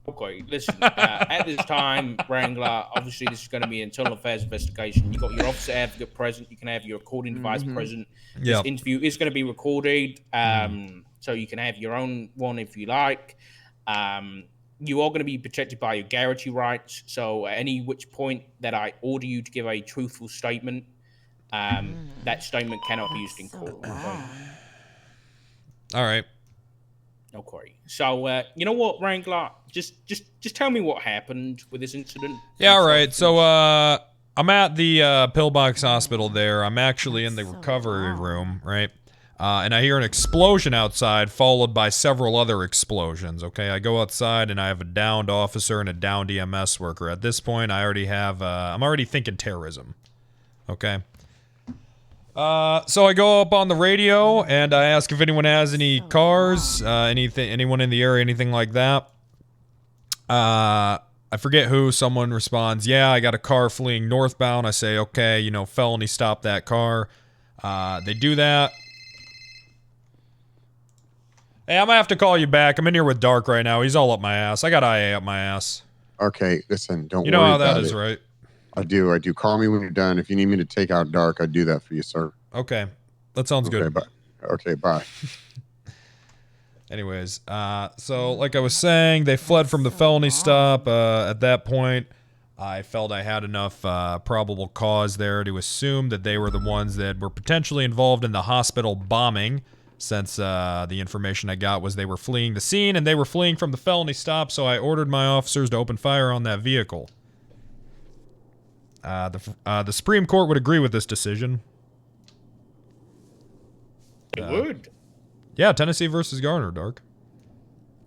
Okay, listen, at this time, Wrangler, obviously this is going to be an internal affairs investigation. You've got your officer advocate present. You can have your recording device present. This interview is going to be recorded, so you can have your own one if you like. You are going to be protected by your garrity rights, so at any which point that I order you to give a truthful statement, that statement cannot be used in court. Okay? All right. Okay. So, you know what, Wrangler? Just tell me what happened with this incident. Yeah, all right. So, I'm at the Pillbox Hospital there. I'm actually in the recovery room, right? And I hear an explosion outside, followed by several other explosions, okay? I go outside, and I have a downed officer and a downed EMS worker. At this point, I already have, I'm already thinking terrorism, okay? So I go up on the radio, and I ask if anyone has any cars, anyone in the area, anything like that. I forget who. Someone responds, yeah, I got a car fleeing northbound. I say, okay, felony stop that car. They do that. Hey, I'm gonna have to call you back. I'm in here with Dark right now. He's all up my ass. I got IA up my ass. Okay, listen, don't worry about it. You know how that is, right? I do. Call me when you're done. If you need me to take out Dark, I'd do that for you, sir. Okay. That sounds good. Okay, bye. Anyways, so like I was saying, they fled from the felony stop. At that point, I felt I had enough probable cause there to assume that they were the ones that were potentially involved in the hospital bombing, since the information I got was they were fleeing the scene and they were fleeing from the felony stop, so I ordered my officers to open fire on that vehicle. The Supreme Court would agree with this decision. It would. Yeah, Tennessee versus Garner, Dark.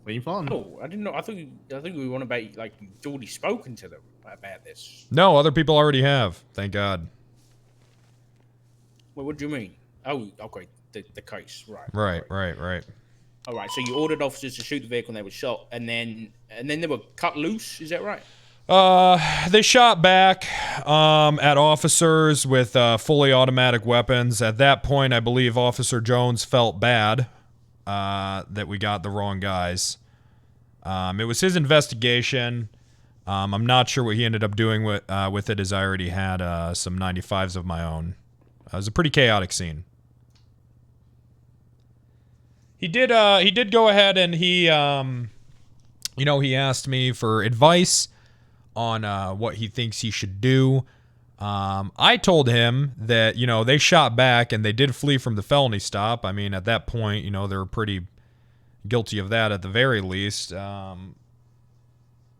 Clean fun. Oh, I didn't know. I think we want about like you've already spoken to them about this. No, other people already have. Thank God. Well, what do you mean? Oh, okay, the case, right? Right. All right, so you ordered officers to shoot the vehicle and they were shot, and then they were cut loose. Is that right? They shot back at officers with fully automatic weapons. At that point, I believe Officer Jones felt bad that we got the wrong guys. It was his investigation. I'm not sure what he ended up doing with it, as I already had some 95s of my own. It was a pretty chaotic scene. He did go ahead and he asked me for advice on what he thinks he should do. I told him that, they shot back and they did flee from the felony stop. I mean, at that point, they were pretty guilty of that at the very least.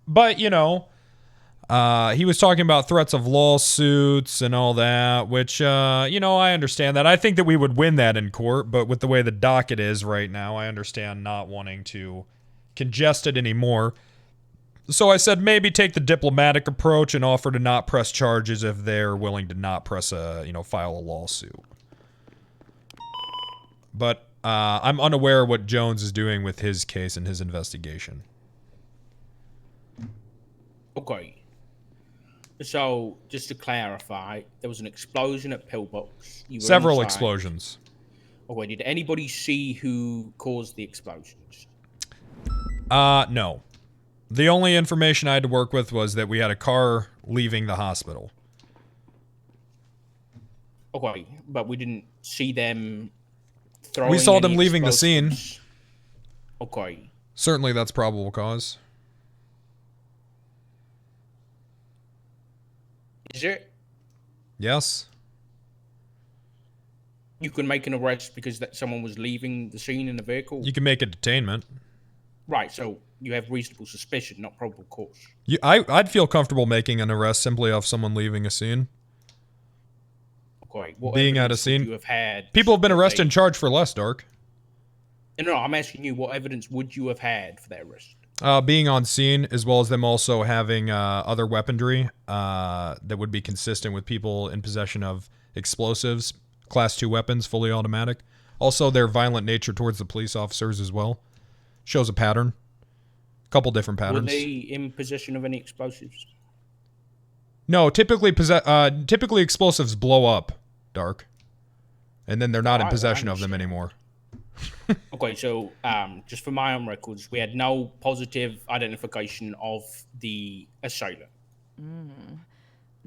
But, he was talking about threats of lawsuits and all that, which, I understand that. I think that we would win that in court, but with the way the docket is right now, I understand not wanting to congest it anymore. So I said maybe take the diplomatic approach and offer to not press charges if they're willing to not press file a lawsuit. But I'm unaware of what Jones is doing with his case and his investigation. Okay. So, just to clarify, there was an explosion at Pillbox. Several explosions. Okay, did anybody see who caused the explosions? No. The only information I had to work with was that we had a car leaving the hospital. Okay, but we didn't see them throwing. We saw them any leaving the explosives? scene. Okay. Certainly that's probable cause. Is it? Yes. You can make an arrest because someone was leaving the scene in the vehicle? You can make a detainment. Right, so you have reasonable suspicion, not probable cause. I'd feel comfortable making an arrest simply off someone leaving a scene. Okay. What Being at a evidence would scene. you have had? People have been arrested and charged for less, Dark. No, I'm asking you, what evidence would you have had for that arrest? Being on scene, as well as them also having other weaponry that would be consistent with people in possession of explosives, Class 2 weapons, fully automatic. Also, their violent nature towards the police officers as well. Shows a pattern. A couple different patterns. Were they in possession of any explosives? No, typically explosives blow up, Dark. And then they're not in possession of them anymore. Okay, so just for my own records, we had no positive identification of the assailant.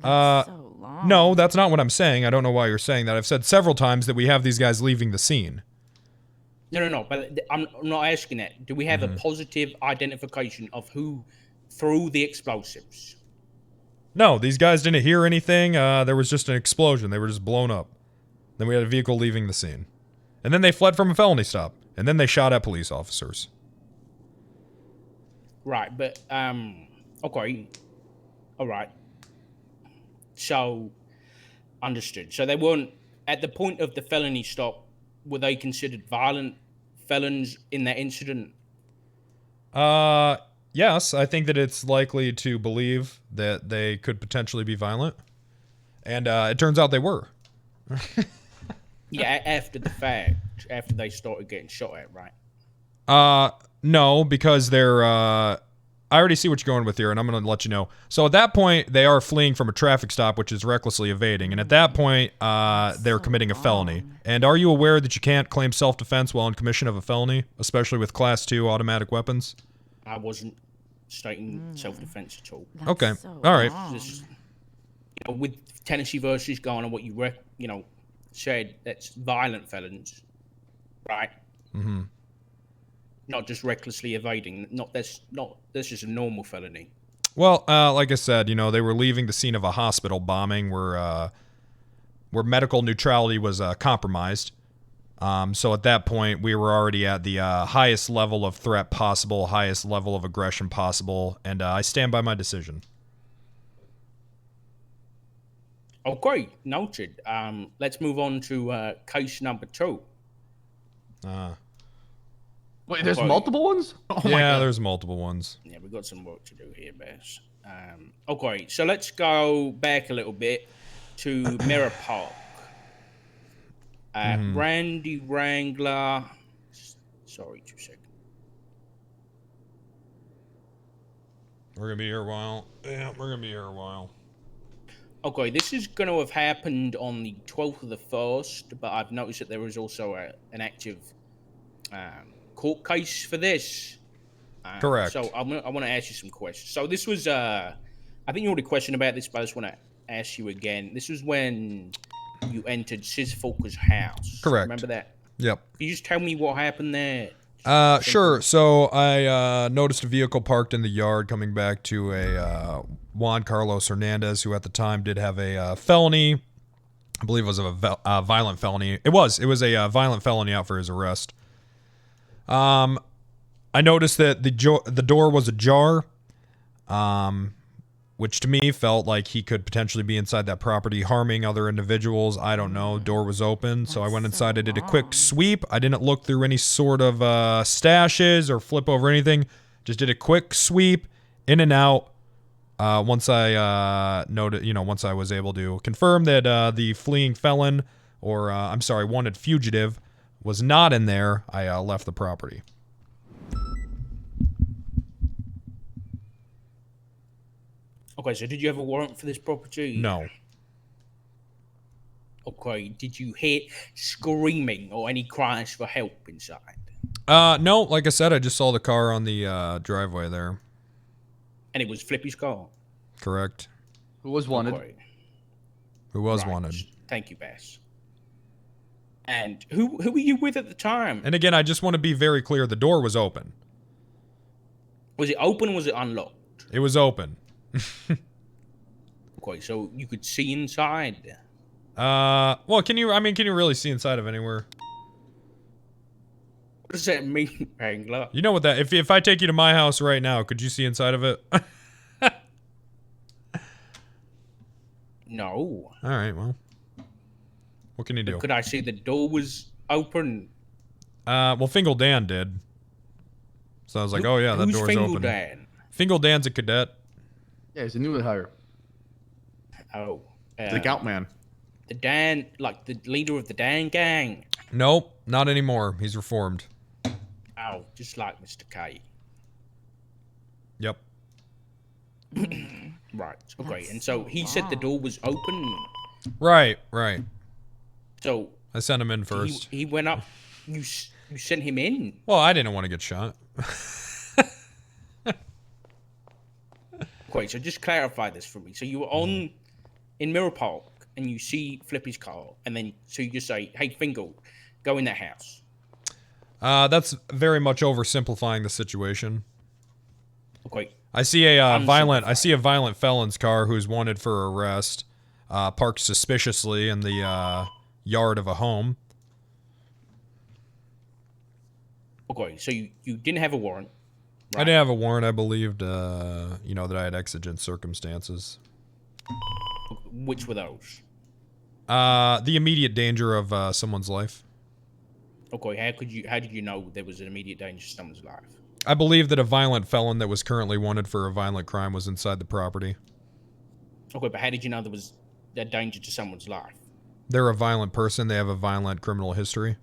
So long. No, that's not what I'm saying. I don't know why you're saying that. I've said several times that we have these guys leaving the scene. No, but I'm not asking that. Do we have a positive identification of who threw the explosives? No, these guys didn't hear anything. There was just an explosion. They were just blown up. Then we had a vehicle leaving the scene. And then they fled from a felony stop. And then they shot at police officers. Right, but, okay. All right. So, understood. So they weren't, at the point of the felony stop, were they considered violent felons in that incident? Yes, I think that it's likely to believe that they could potentially be violent. And it turns out they were. Yeah, after the fact, after they started getting shot at, right? No, because they're I already see what you're going with here, and I'm going to let you know. So at that point, they are fleeing from a traffic stop, which is recklessly evading. And at that point, they're committing a felony. And are you aware that you can't claim self-defense while in commission of a felony, especially with Class 2 automatic weapons? I wasn't stating self-defense at all. Okay. All right. Just, with Tennessee versus going on what you said, that's violent felons, right? Mm-hmm. Not just recklessly evading. This is a normal felony. Well, like I said, they were leaving the scene of a hospital bombing where medical neutrality was compromised. So at that point, we were already at the highest level of threat possible, highest level of aggression possible, and I stand by my decision. Okay, noted. Let's move on to case number 2. Wait, there's multiple ones? Oh yeah, there's multiple ones. Yeah, we've got some work to do here, Bess. Okay, so let's go back a little bit to Mirror Park. Randy Wrangler. Sorry, 2 seconds. We're going to be here a while. Yeah, we're going to be here a while. Okay, this is going to have happened on the 12th of the 1st, but I've noticed that there is also an active court case for this. Correct. So I want to ask you some questions. So this was, I think you already questioned about this, but I just want to ask you again. This was when you entered Sis Fulker's house. Correct. Remember that? Yep. Can you just tell me what happened there? Sure. So I noticed a vehicle parked in the yard coming back to a Juan Carlos Hernandez, who at the time did have a felony. I believe it was a violent felony. It was a violent felony out for his arrest. I noticed that the door was ajar, which to me felt like he could potentially be inside that property harming other individuals. I don't know. Door was open, so I went inside. I did a quick sweep. I didn't look through any sort of stashes or flip over anything. Just did a quick sweep in and out. Once I once I was able to confirm that the fleeing felon, or wanted fugitive, was not in there, I left the property. Okay, so did you have a warrant for this property? No. Okay, did you hear screaming or any cries for help inside? No, like I said, I just saw the car on the driveway there. And it was Flippy's car? Correct. Who was wanted? Okay. Who was wanted? Thank you, Bass. And who were you with at the time? And again, I just want to be very clear. The door was open. Was it open or was it unlocked? It was open. Okay, so you could see inside. Well, can you really see inside of anywhere? What does that mean, Wrangler? You know what that, if I take you to my house right now, could you see inside of it? No. All right, well. What can you do? But could I see the door was open? Well, Fingal Dan did. So I was like, oh yeah, that door's Fingal open. Dan? Fingal Dan's a cadet. Yeah, he's a newly hire. Oh. The Gout Man. The Dan, like the leader of the Dan gang. Nope, not anymore. He's reformed. Oh, just like Mr. K. Yep. Right. Okay. And so he said the door was open. Right. So I sent him in first. He went up. You sent him in. Well, I didn't want to get shot. Okay, so just clarify this for me. So you were in Mirror Park and you see Flippy's car, and then so you just say, "Hey, Fingal, go in that house." That's very much oversimplifying the situation. Okay. I see a violent felon's car who's wanted for arrest, parked suspiciously in the yard of a home. Okay, so you didn't have a warrant. Right? I didn't have a warrant. I believed, that I had exigent circumstances. Which were those? The immediate danger of someone's life. Okay, how did you know there was an immediate danger to someone's life? I believe that a violent felon that was currently wanted for a violent crime was inside the property. Okay, but how did you know there was a danger to someone's life? They're a violent person. They have a violent criminal history.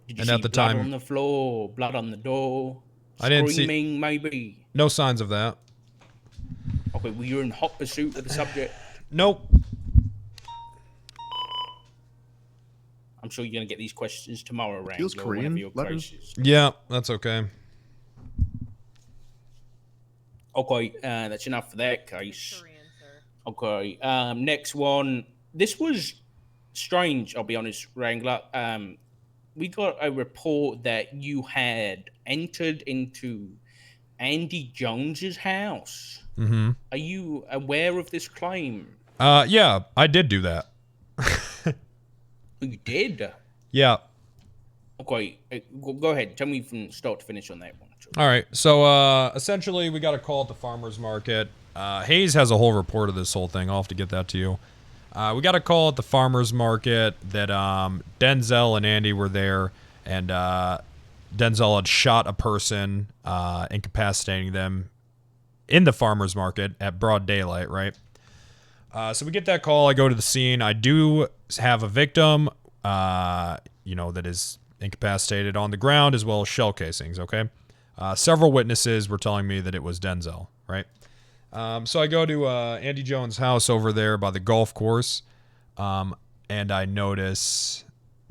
Did you see blood on the floor, blood on the door? I didn't see. Screaming, maybe. No signs of that. Okay, well, you're in hot pursuit of the subject. Nope. I'm sure you're gonna get these questions tomorrow, Rang. Feels Korean letters. Yeah, that's okay. Okay, that's enough for that case. Okay, next one. This was strange, I'll be honest, Wrangler. We got a report that you had entered into Andy Jones's house. Mm-hmm. Are you aware of this claim? Yeah, I did do that. You did? Yeah. Okay, go ahead. Tell me from start to finish on that one. All right. So essentially, we got a call at the farmer's market. Hayes has a whole report of this whole thing. I'll have to get that to you. We got a call at the farmer's market that Denzel and Andy were there, and Denzel had shot a person, incapacitating them in the farmer's market at broad daylight, right? So we get that call. I go to the scene. I do have a victim, that is incapacitated on the ground, as well as shell casings, okay? Several witnesses were telling me that it was Denzel, right? So I go to Andy Jones' house over there by the golf course, and I notice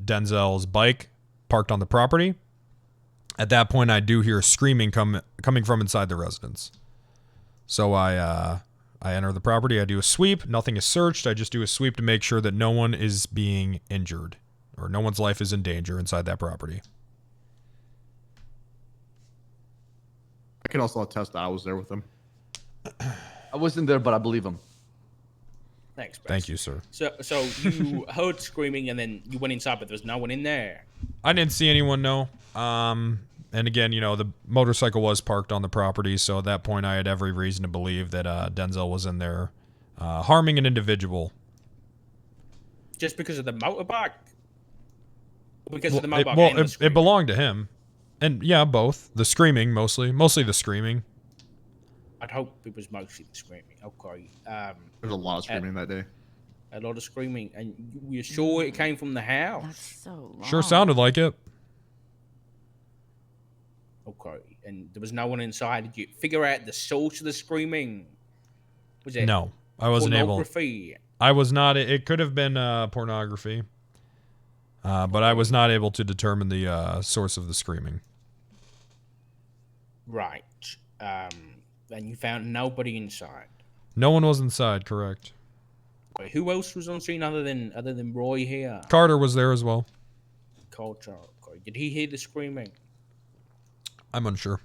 Denzel's bike parked on the property. At that point, I do hear screaming coming from inside the residence. So I enter the property. I do a sweep. Nothing is searched. I just do a sweep to make sure that no one is being injured or no one's life is in danger inside that property. I can also attest that I was there with him. I wasn't there, but I believe him. Thanks, Bess. Thank you, sir. So you heard screaming and then you went inside, but there was no one in there. I didn't see anyone, no. And again, the motorcycle was parked on the property, so at that point I had every reason to believe that Denzel was in there harming an individual. Just because of the motorbike? Because of the motorbike it belonged to him. And yeah, both. The screaming, mostly the screaming. I'd hope it was mostly the screaming. Okay. There's a lot of screaming that day. A lot of screaming. And you're sure it came from the house? That's so long. Sure sounded like it. Okay. And there was no one inside. Did you figure out the source of the screaming? Was it No, I wasn't able. Pornography? I was not. It could have been pornography. But I was not able to determine the source of the screaming. Right. And you found nobody inside. No one was inside, correct. Okay, who else was on scene other than Roy here? Carter was there as well. Carter. Okay. Did he hear the screaming? I'm unsure.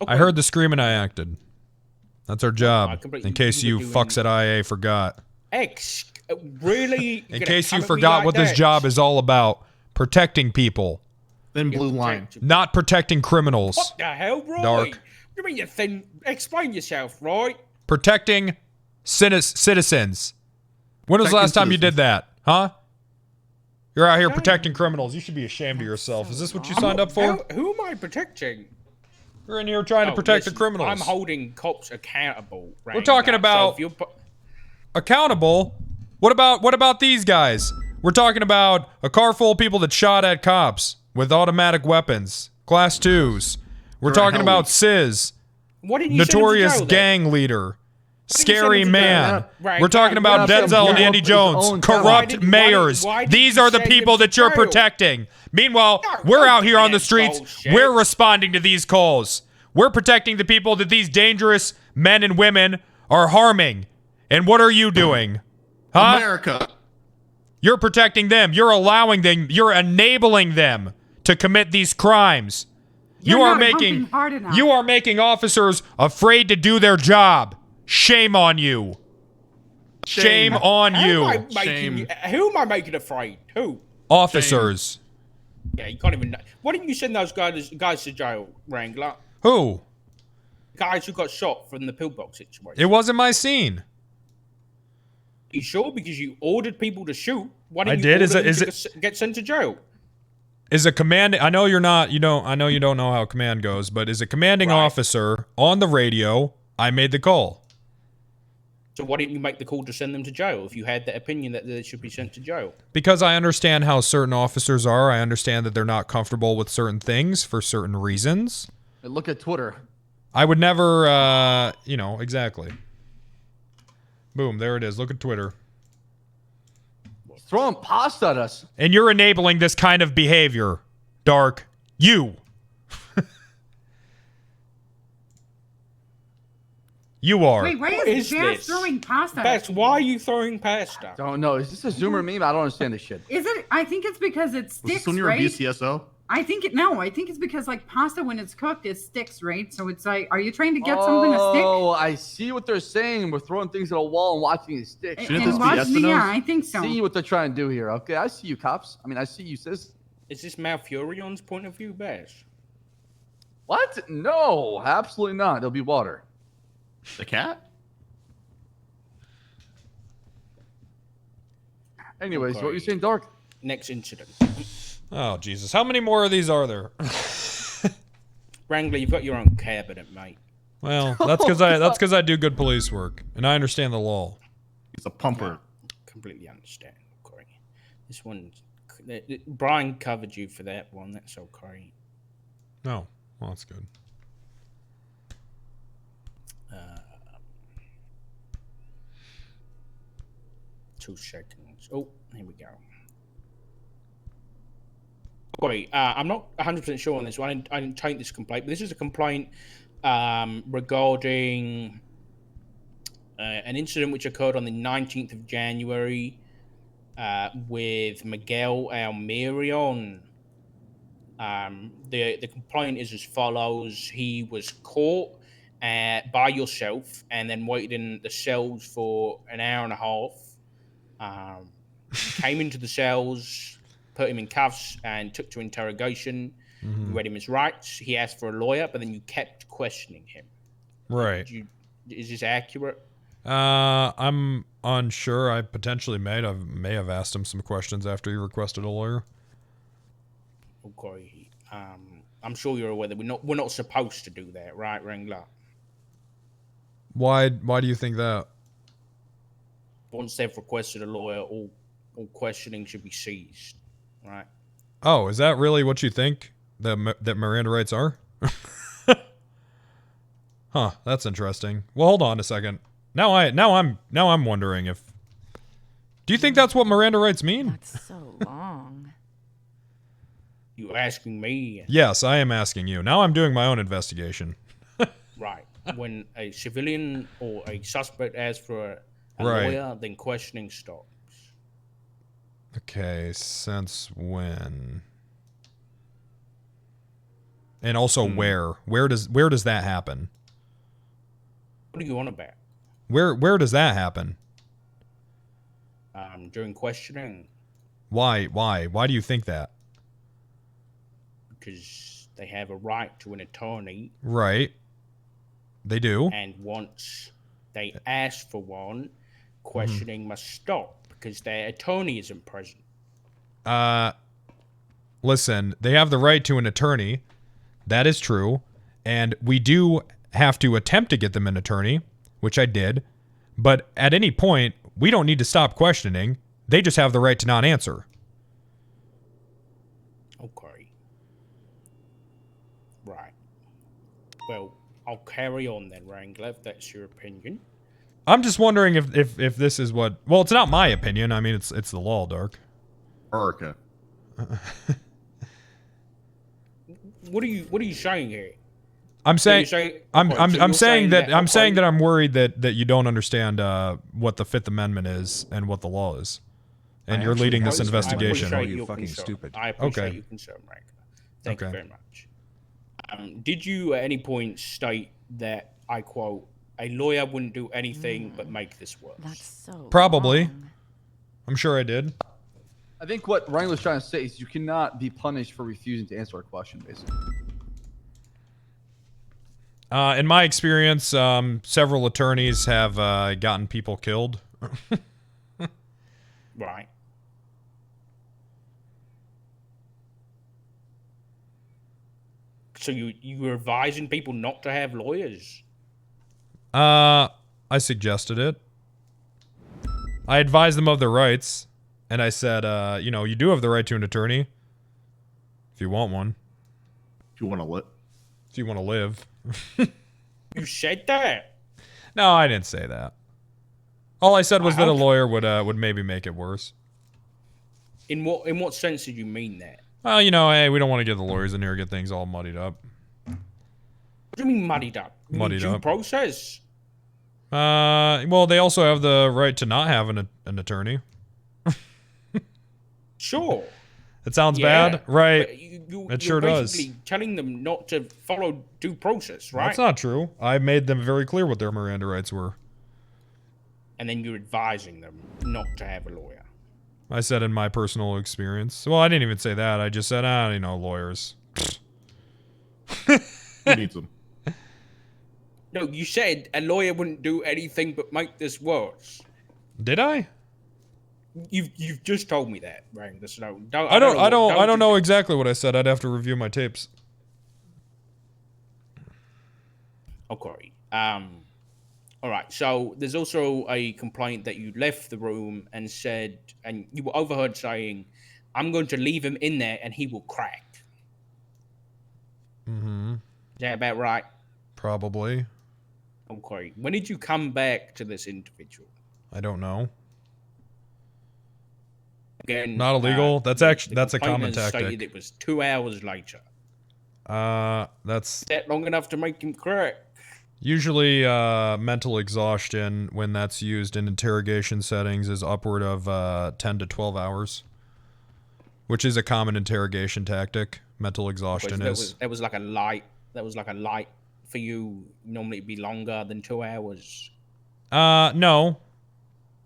Okay. I heard the screaming. I acted. That's our job. In case you fucks at IA forgot. Really? In case you forgot what this job is all about. Protecting people. Thin blue line. Not protecting criminals. What the hell, Roy? Dark. What do you mean you're thin? Explain yourself, Roy. Protecting citizens. When was the last time you did that? Huh? You're out here protecting criminals. You should be ashamed of yourself. Is this what you signed up for? Who am I protecting? You're in here trying to protect the criminals. I'm holding cops accountable. Right? We're talking about accountable. What about these guys? We're talking about a car full of people that shot at cops with automatic weapons, class 2s. We're talking about Sis, notorious gang leader, scary man. We're talking about Denzel and Andy Jones, corrupt mayors. These are the people that you're protecting. Meanwhile, we're out here on the streets. We're responding to these calls. We're protecting the people that these dangerous men and women are harming. And what are you doing? Huh? America. You're protecting them. You're allowing them. You're enabling them to commit these crimes. You are making officers afraid to do their job. Shame on you. Shame on you. Who am I making afraid? Who? Officers. Yeah, you can't even know. Why didn't you send those guys to jail, Wrangler? Who? Guys who got shot from the pillbox situation. It wasn't my scene. You sure? Because you ordered people to shoot. Why didn't get sent to jail? Is a commanding? I know you're not. I know you don't know how command goes, but is a commanding officer on the radio? I made the call. So why didn't you make the call to send them to jail if you had the opinion that they should be sent to jail? Because I understand how certain officers are. I understand that they're not comfortable with certain things for certain reasons. Look at Twitter. I would never, you know, exactly. Boom, there it is. Look at Twitter. He's throwing pasta at us. And you're enabling this kind of behavior, Dark. You. You are. Wait, why is Bass throwing pasta? Bass, why are you throwing pasta? Don't know. Is this a Zoomer meme? I don't understand this shit. Is it? I think it's because it sticks, Was this when you were right? BCSO? I think it's because like pasta when it's cooked it sticks, right? So it's like, are you trying to get something to stick? Oh, I see what they're saying. We're throwing things at a wall and watching it stick. Yeah, I think so. See what they're trying to do here. Okay, I see you, cops. I mean, I see you, sis. Is this Malfurion's point of view, Bass? What? No, absolutely not. It'll be water. The cat? Anyways, what you saying, Dark? Next incident. Oh, Jesus. How many more of these are there? Wrangler, you've got your own cabinet, mate. Well, that's because I do good police work, and I understand the law. He's a pumper. Completely understand, Corey. This one, Brian covered you for that one. That's okay. No, well, that's good. 2 seconds. Oh, here we go. Sorry, I'm not 100% sure on this one. I didn't take this complaint, but this is a complaint regarding an incident which occurred on the 19th of January with Miguel Almirion. The complaint is as follows. He was caught by yourself and then waited in the cells for an hour and a half. Came into the cells, put him in cuffs, and took to interrogation. You read him his rights. He asked for a lawyer, but then you kept questioning him. Right. Is this accurate? I'm unsure. I potentially may have asked him some questions after he requested a lawyer. Okay. I'm sure you're aware that we're not supposed to do that, right, Wrangler? Why do you think that? Once they've requested a lawyer, all questioning should be ceased, right? Oh, is that really what you think that Miranda rights are? Huh, that's interesting. Well, hold on a second. Now I'm wondering if. Do you think that's what Miranda rights mean? That's so long. You asking me? Yes, I am asking you. Now I'm doing my own investigation. Right. When a civilian or a suspect asks for a Right. lawyer, then questioning stops. Okay, since when? And also where? Where does that happen? What do you want about? Where does that happen? During questioning. Why do you think that? Because they have a right to an attorney. Right. They do. And once they ask for one, questioning must stop because their attorney isn't present. Listen, they have the right to an attorney. That is true. And we do have to attempt to get them an attorney, which I did. But at any point, we don't need to stop questioning. They just have the right to not answer. Okay. Right. Well, I'll carry on then, Wrangler, if that's your opinion. I'm just wondering if this is what... Well, it's not my opinion. I mean, it's the law, Dark. Erica. What are you saying here? I'm saying I'm saying that I'm worried that you don't understand what the Fifth Amendment is and what the law is, and you're leading this investigation. You fucking stupid. I appreciate your concern, Wrangler. Thank you very much. Did you at any point state that, I quote, a lawyer wouldn't do anything but make this worse? That's so Probably. long. I'm sure I did. I think what Wrangler's trying to say is you cannot be punished for refusing to answer a question, basically. In my experience, several attorneys have gotten people killed. Right. So you were advising people not to have lawyers? I suggested it. I advised them of their rights, and I said, you know, you do have the right to an attorney if you want one. If you want to live. If you want to live. You said that? No, I didn't say that. All I said was that a lawyer would maybe make it worse. In what sense did you mean that? Well, you know, hey, we don't want to get the lawyers in here and get things all muddied up. What do you mean muddied up? Muddied due up. process? Well, they also have the right to not have an attorney. Sure. It sounds bad, right? It sure does. You're basically telling them not to follow due process, right? That's not true. I made them very clear what their Miranda rights were. And then you're advising them not to have a lawyer. I said in my personal experience. Well, I didn't even say that. I just said, you know, lawyers. Who needs them? No, you said a lawyer wouldn't do anything but make this worse. Did I? You've just told me that, right? I don't know exactly what I said. I'd have to review my tapes. Okay. All right. So there's also a complaint that you left the room and said, and you were overheard saying, "I'm going to leave him in there and he will crack." Mm-hmm. Is that about right? Probably. Okay. When did you come back to this individual? I don't know. Again, not illegal. That's a common tactic. Stated it was 2 hours later. That's that long enough to make him crack. Usually, mental exhaustion when that's used in interrogation settings is upward of 10 to 12 hours, which is a common interrogation tactic. Mental exhaustion That was like a light. That was like a light for you. Normally, it'd be longer than 2 hours. No.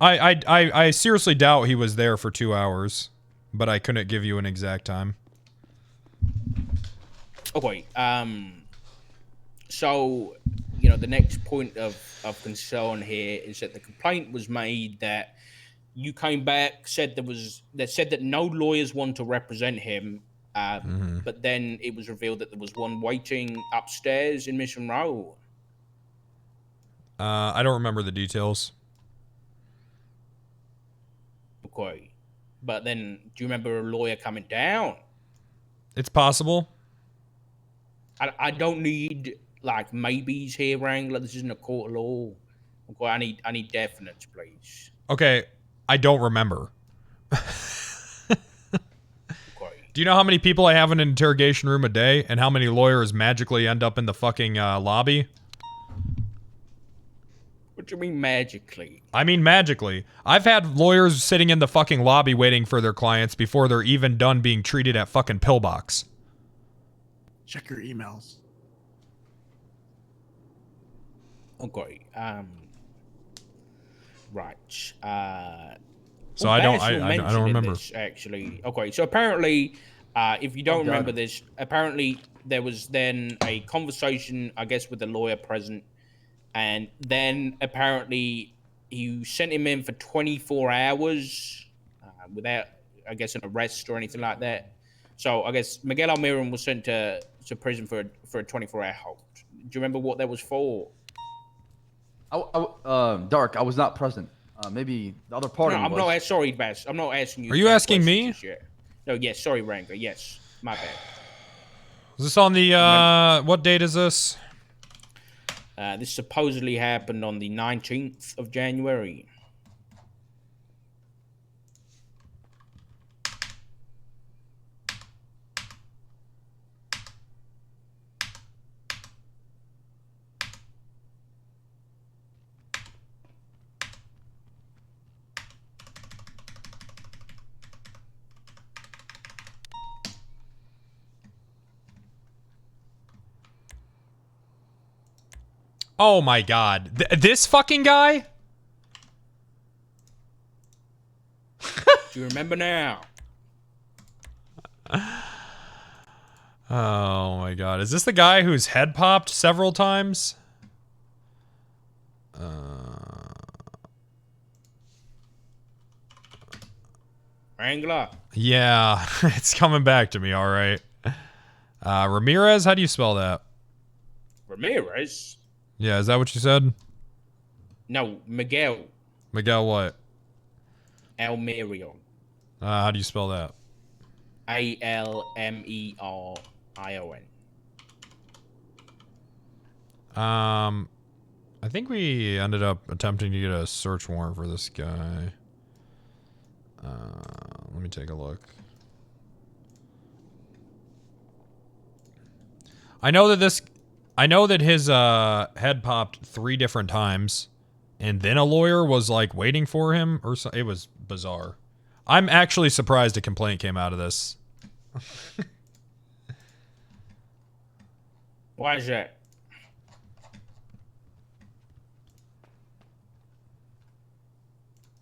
I seriously doubt he was there for 2 hours, but I couldn't give you an exact time. Okay. So, you know, the next point of concern here is that the complaint was made that you came back, said that no lawyers want to represent him, but then it was revealed that there was one waiting upstairs in Mission Row. I don't remember the details. Okay. But then, do you remember a lawyer coming down? It's possible. I don't need like maybes here, Wrangler. This isn't a court of law. Okay, I need definites, please. Okay, I don't remember. Do you know how many people I have in an interrogation room a day, and how many lawyers magically end up in the fucking lobby? What do you mean magically? I mean magically. I've had lawyers sitting in the fucking lobby waiting for their clients before they're even done being treated at fucking Pillbox. Check your emails. Okay. Right. So I don't remember this, actually. Okay. So apparently, if you don't remember this, apparently there was then a conversation, I guess, with the lawyer present, and then apparently you sent him in for 24 hours without, I guess, an arrest or anything like that. So I guess Miguel Almiron was sent to prison for a 24-hour hold. Do you remember what that was for? Dark, I was not present. Maybe the other party was. I'm not. Sorry, Bass. I'm not asking you. Are you asking me? No. Yes. Sorry, Wrangler. Yes. My bad. Is this on the what date is this? This supposedly happened on the 19th of January. Oh my god. This fucking guy? Do you remember now? Oh my god. Is this the guy whose head popped several times? Wrangler. Yeah, it's coming back to me, alright. Ramirez, how do you spell that? Ramirez? Yeah, is that what you said? No, Miguel. Miguel what? Almerion. How do you spell that? Almerion. I think we ended up attempting to get a search warrant for this guy. Let me take a look. I know that his head popped 3 different times, and then a lawyer was like waiting for him, or so. It was bizarre. I'm actually surprised a complaint came out of this. Why is that?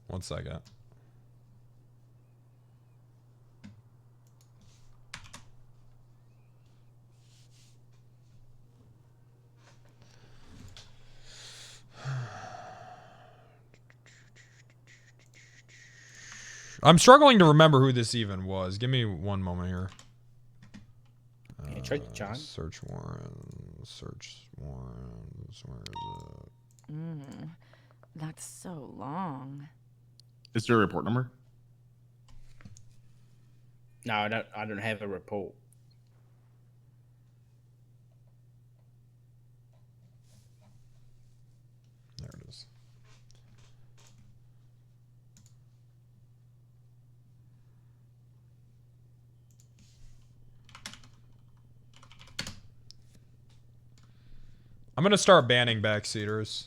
One second. I'm struggling to remember who this even was. Give me one moment here. Yeah, check the time. Search warrant. Search warrants. Where is it? That's so long. Is there a report number? No, I don't have a report. There it is. I'm gonna start banning backseaters.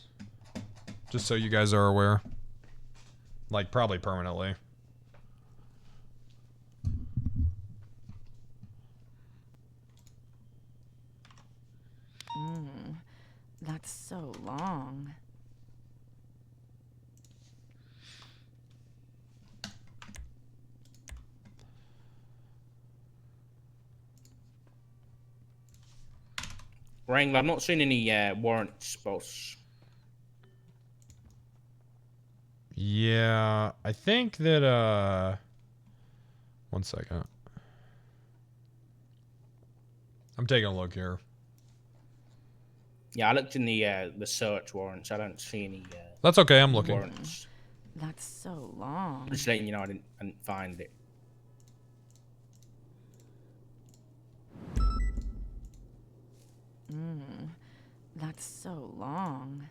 Just so you guys are aware. Like, probably permanently. That's so long. Wrangler, I'm not seeing any warrants, boss. Yeah, I think that, one second. I'm taking a look here. Yeah, I looked in the search warrants. I don't see any. That's okay. I'm looking. Warrants. That's so long. Just letting you know, I didn't find it. That's so long.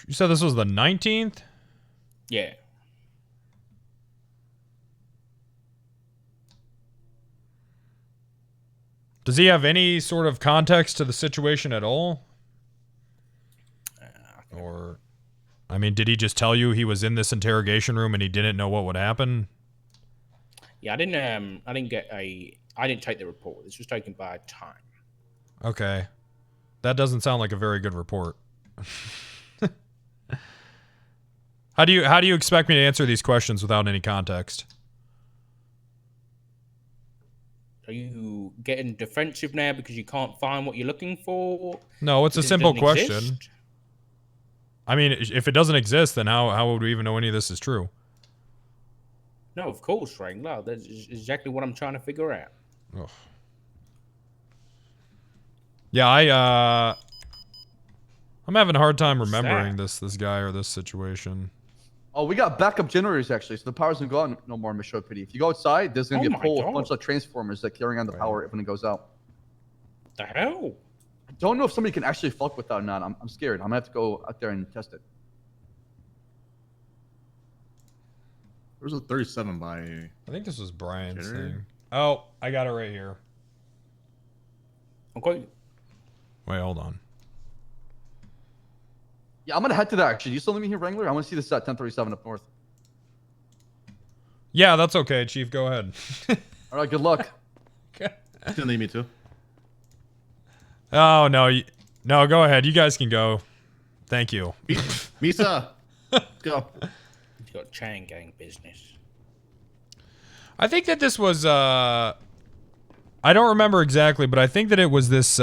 You said this was the 19th? Yeah. Does he have any sort of context to the situation at all? Or, I mean, did he just tell you he was in this interrogation room and he didn't know what would happen? Yeah, I didn't take the report. This was taken by time. Okay. That doesn't sound like a very good report. How do you expect me to answer these questions without any context? Are you getting defensive now because you can't find what you're looking for? No, it's a simple question. Exist? I mean, if it doesn't exist, then how would we even know any of this is true? No, of course, Wrangler. That's exactly what I'm trying to figure out. Ugh. Yeah, I'm having a hard time remembering this guy or this situation. Oh, we got backup generators actually, so the power's gonna go out no more, Michelle Pity. If you go outside, there's gonna be a pole with a bunch of transformers that carrying on the power when it goes out. The hell? I don't know if somebody can actually fuck with that or not. I'm scared. I'm gonna have to go out there and test it. There's a 37 by. I think this was Brian's thing. Oh, I got it right here. Okay. Wait, hold on. Yeah, I'm gonna head to that actually. You still leave me here, Wrangler? I want to see this at 1037 up north. Yeah, that's okay, Chief. Go ahead. All right, good luck. Okay. Still need me too. Oh no, no, go ahead. You guys can go. Thank you. Misa, let's go. You've got chain gang business. I think that this was I don't remember exactly, but I think that it was this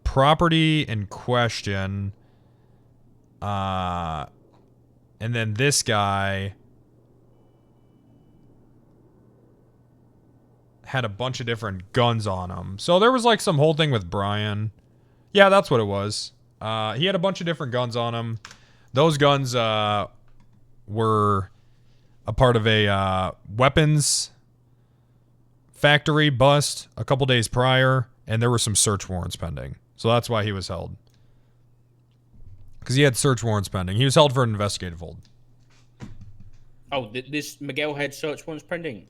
property in question. And then this guy had a bunch of different guns on him. So there was like some whole thing with Brian. Yeah, that's what it was. He had a bunch of different guns on him. Those guns were a part of a weapons factory bust a couple days prior, and there were some search warrants pending. So that's why he was held. Because he had search warrants pending. He was held for an investigative hold. Oh, this Miguel had search warrants pending?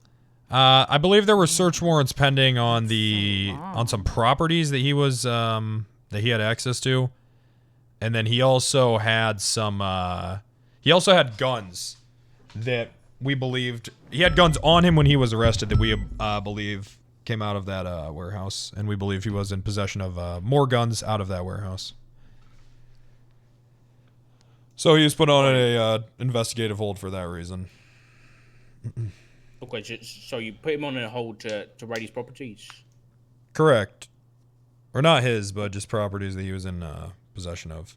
I believe there were search warrants pending on on some properties that he was that he had access to. And then he also had some he also had guns that we believed he had guns on him when he was arrested that we believe came out of that warehouse, and we believe he was in possession of more guns out of that warehouse. So he was put on a investigative hold for that reason. Okay, so you put him on a hold to raid his properties? Correct. Or not his, but just properties that he was in possession of.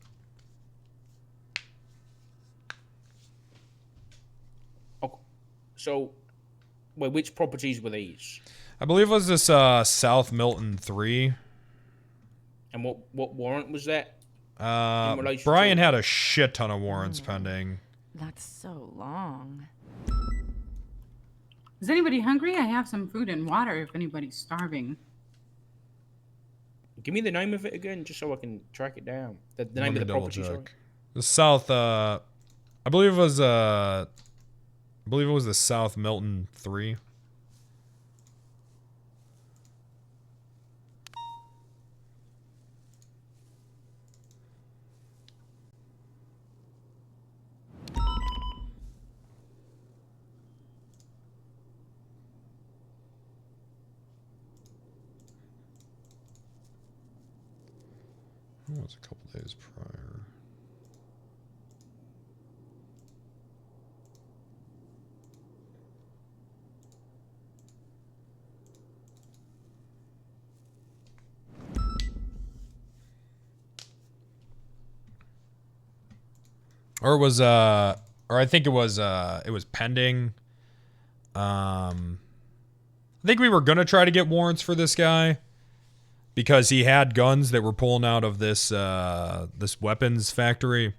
Okay. So, wait, which properties were these? I believe it was this South Milton 3. And what warrant was that? Brian had a shit ton of warrants pending. That's so long. Is anybody hungry? I have some food and water if anybody's starving. Give me the name of it again, just so I can track it down. The name of the property. Sorry. The South. I believe it was. I believe it was the South Milton 3. It was a couple days prior. Or it was or I think it was pending. I think we were gonna try to get warrants for this guy because he had guns that were pulling out of this this weapons factory.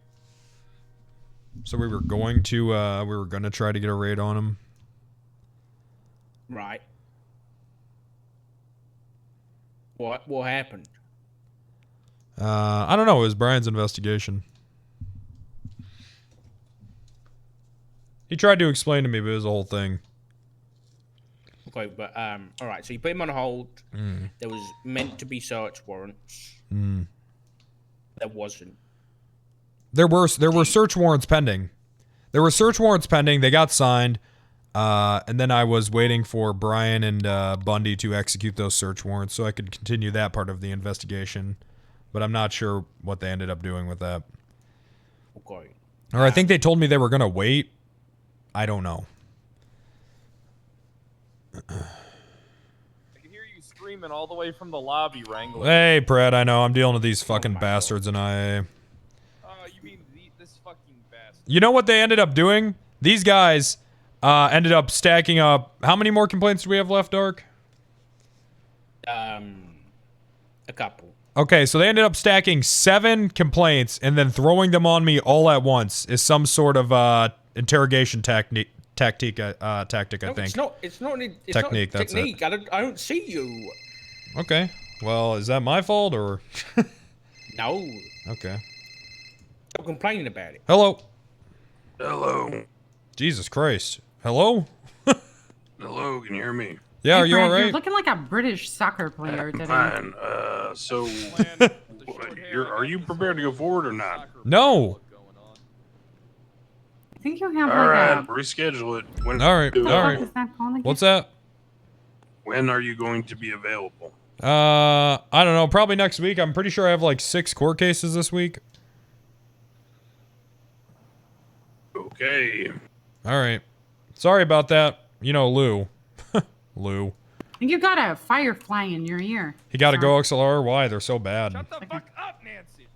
So we were going to try to get a raid on him. Right. What happened? I don't know. It was Brian's investigation. He tried to explain to me, but it was a whole thing. Okay, but all right. So you put him on hold. There was meant to be search warrants. There wasn't. There were search warrants pending. There were search warrants pending. They got signed, and then I was waiting for Brian and Bundy to execute those search warrants so I could continue that part of the investigation. But I'm not sure what they ended up doing with that. Okay. Or I think they told me they were gonna wait. I don't know. I can hear you screaming all the way from the lobby, Wrangler. Hey, Brad, I know. I'm dealing with these fucking bastards in IA. You mean this fucking bastard? You know what they ended up doing? These guys ended up stacking up. How many more complaints do we have left, Dark? A couple. Okay, so they ended up stacking 7 complaints and then throwing them on me all at once is some sort of interrogation tactic. I think. It's not technique. That's technique. I don't see you. Okay. Well, is that my fault or? No. Okay. Stop complaining about it. Hello. Hello. Jesus Christ. Hello. Hello. Can you hear me? Yeah. Hey, Are you Brad, all right? You're looking like a British soccer player today. Fine. So, are you prepared to go forward or not? No. I think you have All right. like a. Reschedule it. When All right. What the All fuck right. is that called again? What's that? When are you going to be available? I don't know. Probably next week. I'm pretty sure I have like 6 court cases this week. Okay. All right. Sorry about that. You know, Lou. Lou. You got a firefly in your ear. He got to go XLR. Why? They're so bad. Shut the fuck up, Nancy.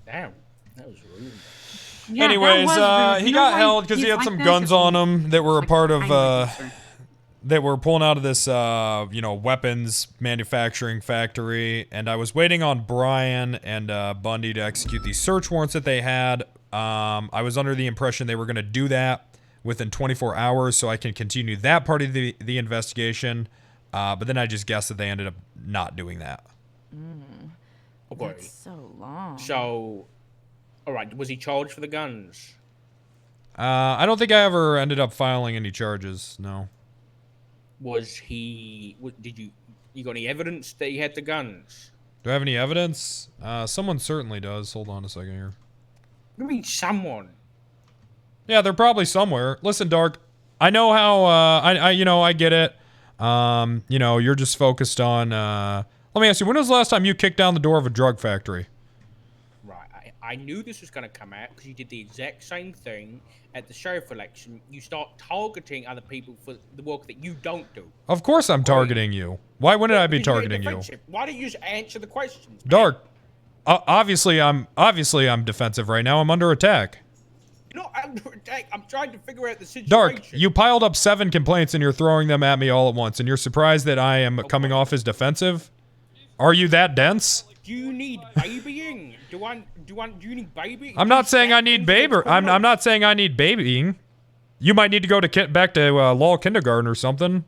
Damn, that was rude. Yeah, Anyways, that was rude. he You know got why held because he he's had like some that? guns 'Cause on him that were a part of, sir. that were pulling out of this, you know, weapons manufacturing factory. And I was waiting on Brian and Bundy to execute these search warrants that they had. I was under the impression they were going to do that within 24 hours so I can continue that part of the investigation. But then I just guessed that they ended up not doing that. Okay. That's so long. So, all right, was he charged for the guns? I don't think I ever ended up filing any charges, no. Was he? Did you got any evidence that he had the guns? Do I have any evidence? Someone certainly does. Hold on a second here. What do you mean someone? Yeah, they're probably somewhere. Listen, Dark, I know how, I get it. You know, you're just focused on, let me ask you, when was the last time you kicked down the door of a drug factory? Right, I knew this was going to come out because you did the exact same thing at the sheriff election. You start targeting other people for the work that you don't do. Of course I'm targeting you. Why wouldn't I be targeting you? Why don't you just answer the questions? Dark, obviously I'm defensive right now. I'm under attack. You're not under attack. I'm trying to figure out the situation. Dark, you piled up 7 complaints and you're throwing them at me all at once, and you're surprised that I am coming off as defensive? Are you that dense? Do you need babying? Do you need baby? I'm not saying I need baby. I'm not saying I need babying. You might need to go to back to law kindergarten or something,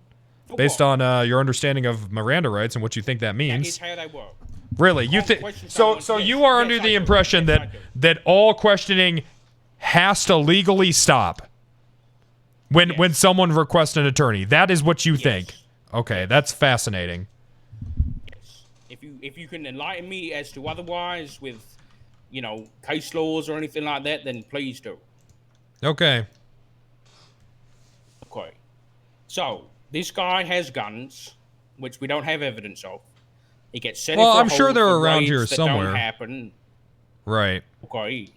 based on your understanding of Miranda rights and what you think that means. That is how they work. Really, you think so? You are under the impression that all questioning has to legally stop when someone requests an attorney. That is what you think. Okay, that's fascinating. If you can enlighten me as to otherwise with, you know, case laws or anything like that, then please do. Okay. Okay. So this guy has guns, which we don't have evidence of. He gets set. Well, for a I'm sure hold they're for around raids here that somewhere. Don't happen. Right. Okay.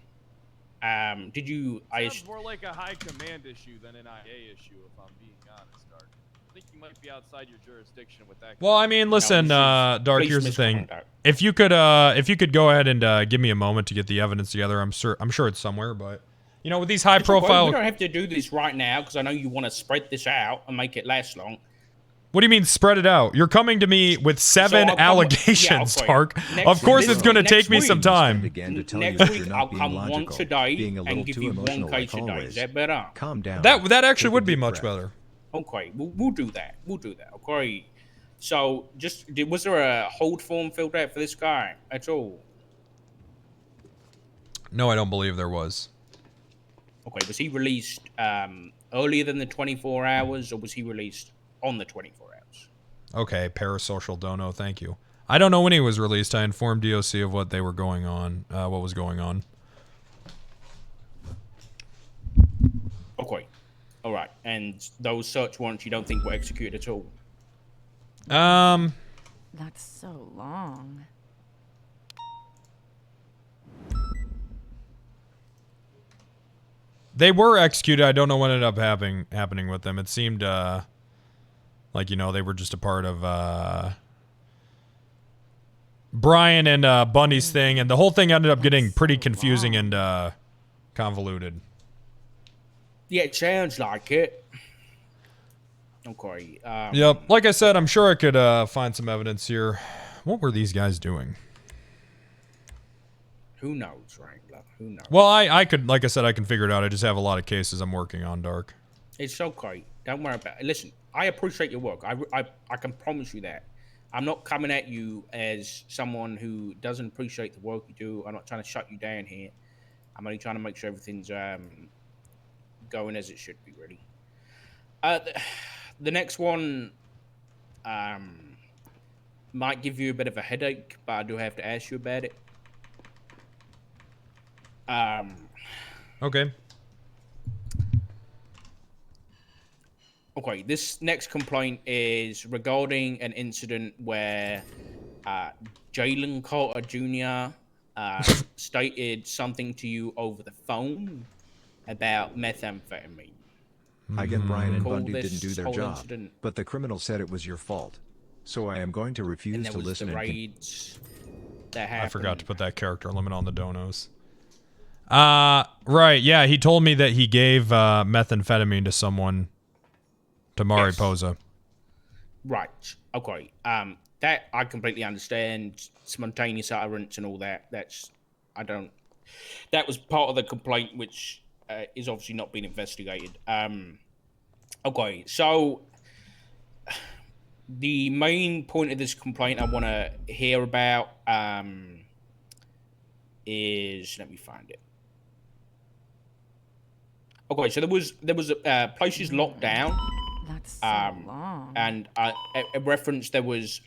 Did you? Sounds more like a high command issue than an IA issue, if I'm being honest, Dark. I think you might be outside your jurisdiction with that. Well, I mean, listen, Dark. Here's the thing: if you could go ahead and give me a moment to get the evidence together, I'm sure it's somewhere. But you know, with these high-profile, We don't have to do this right now because I know you want to spread this out and make it last long. What do you mean spread it out? You're coming to me with 7 allegations, Dark. Of course, it's going to take me some time. Next week, I'll come once a day and give you one case a day. Is that better? Calm down. That actually would be much better. Okay, we'll do that. We'll do that. Okay. So, was there a hold form filled out for this guy at all? No, I don't believe there was. Okay, was he released earlier than the 24 hours, or was he released on the 24 hours? Okay, parasocial dono, thank you. I don't know when he was released. I informed DOC of what was going on. Okay. All right. And those search warrants you don't think were executed at all? That's so long. They were executed. I don't know what ended up happening with them. It seemed like, you know, they were just a part of Brian and Bundy's thing, and the whole thing ended up getting pretty confusing and convoluted. Yeah, it sounds like it. Okay. Yep. Like I said, I'm sure I could find some evidence here. What were these guys doing? Who knows, Wrangler? Who knows? Well, I could, like I said, I can figure it out. I just have a lot of cases I'm working on, Dark. It's okay. Don't worry about it. Listen, I appreciate your work. I can promise you that. I'm not coming at you as someone who doesn't appreciate the work you do. I'm not trying to shut you down here. I'm only trying to make sure everything's going as it should be, really. The next one might give you a bit of a headache, but I do have to ask you about it. Okay. Okay, this next complaint is regarding an incident where Jalen Carter Jr. Stated something to you over the phone about methamphetamine. I get Brian and Call Bundy this didn't do their whole job, incident. but the criminal said it was your fault. So I am going to And refuse there to was listen the and raids that happened. I forgot to put that character limit on the donos. Right, yeah, he told me that he gave methamphetamine to someone, to Mariposa. Right. Okay. That I completely understand. Spontaneous utterance and all that. That was part of the complaint, which is obviously not being investigated. Okay. So the main point of this complaint I want to hear about is, let me find it. Okay, so there was places locked down. That's so long. And a reference, there was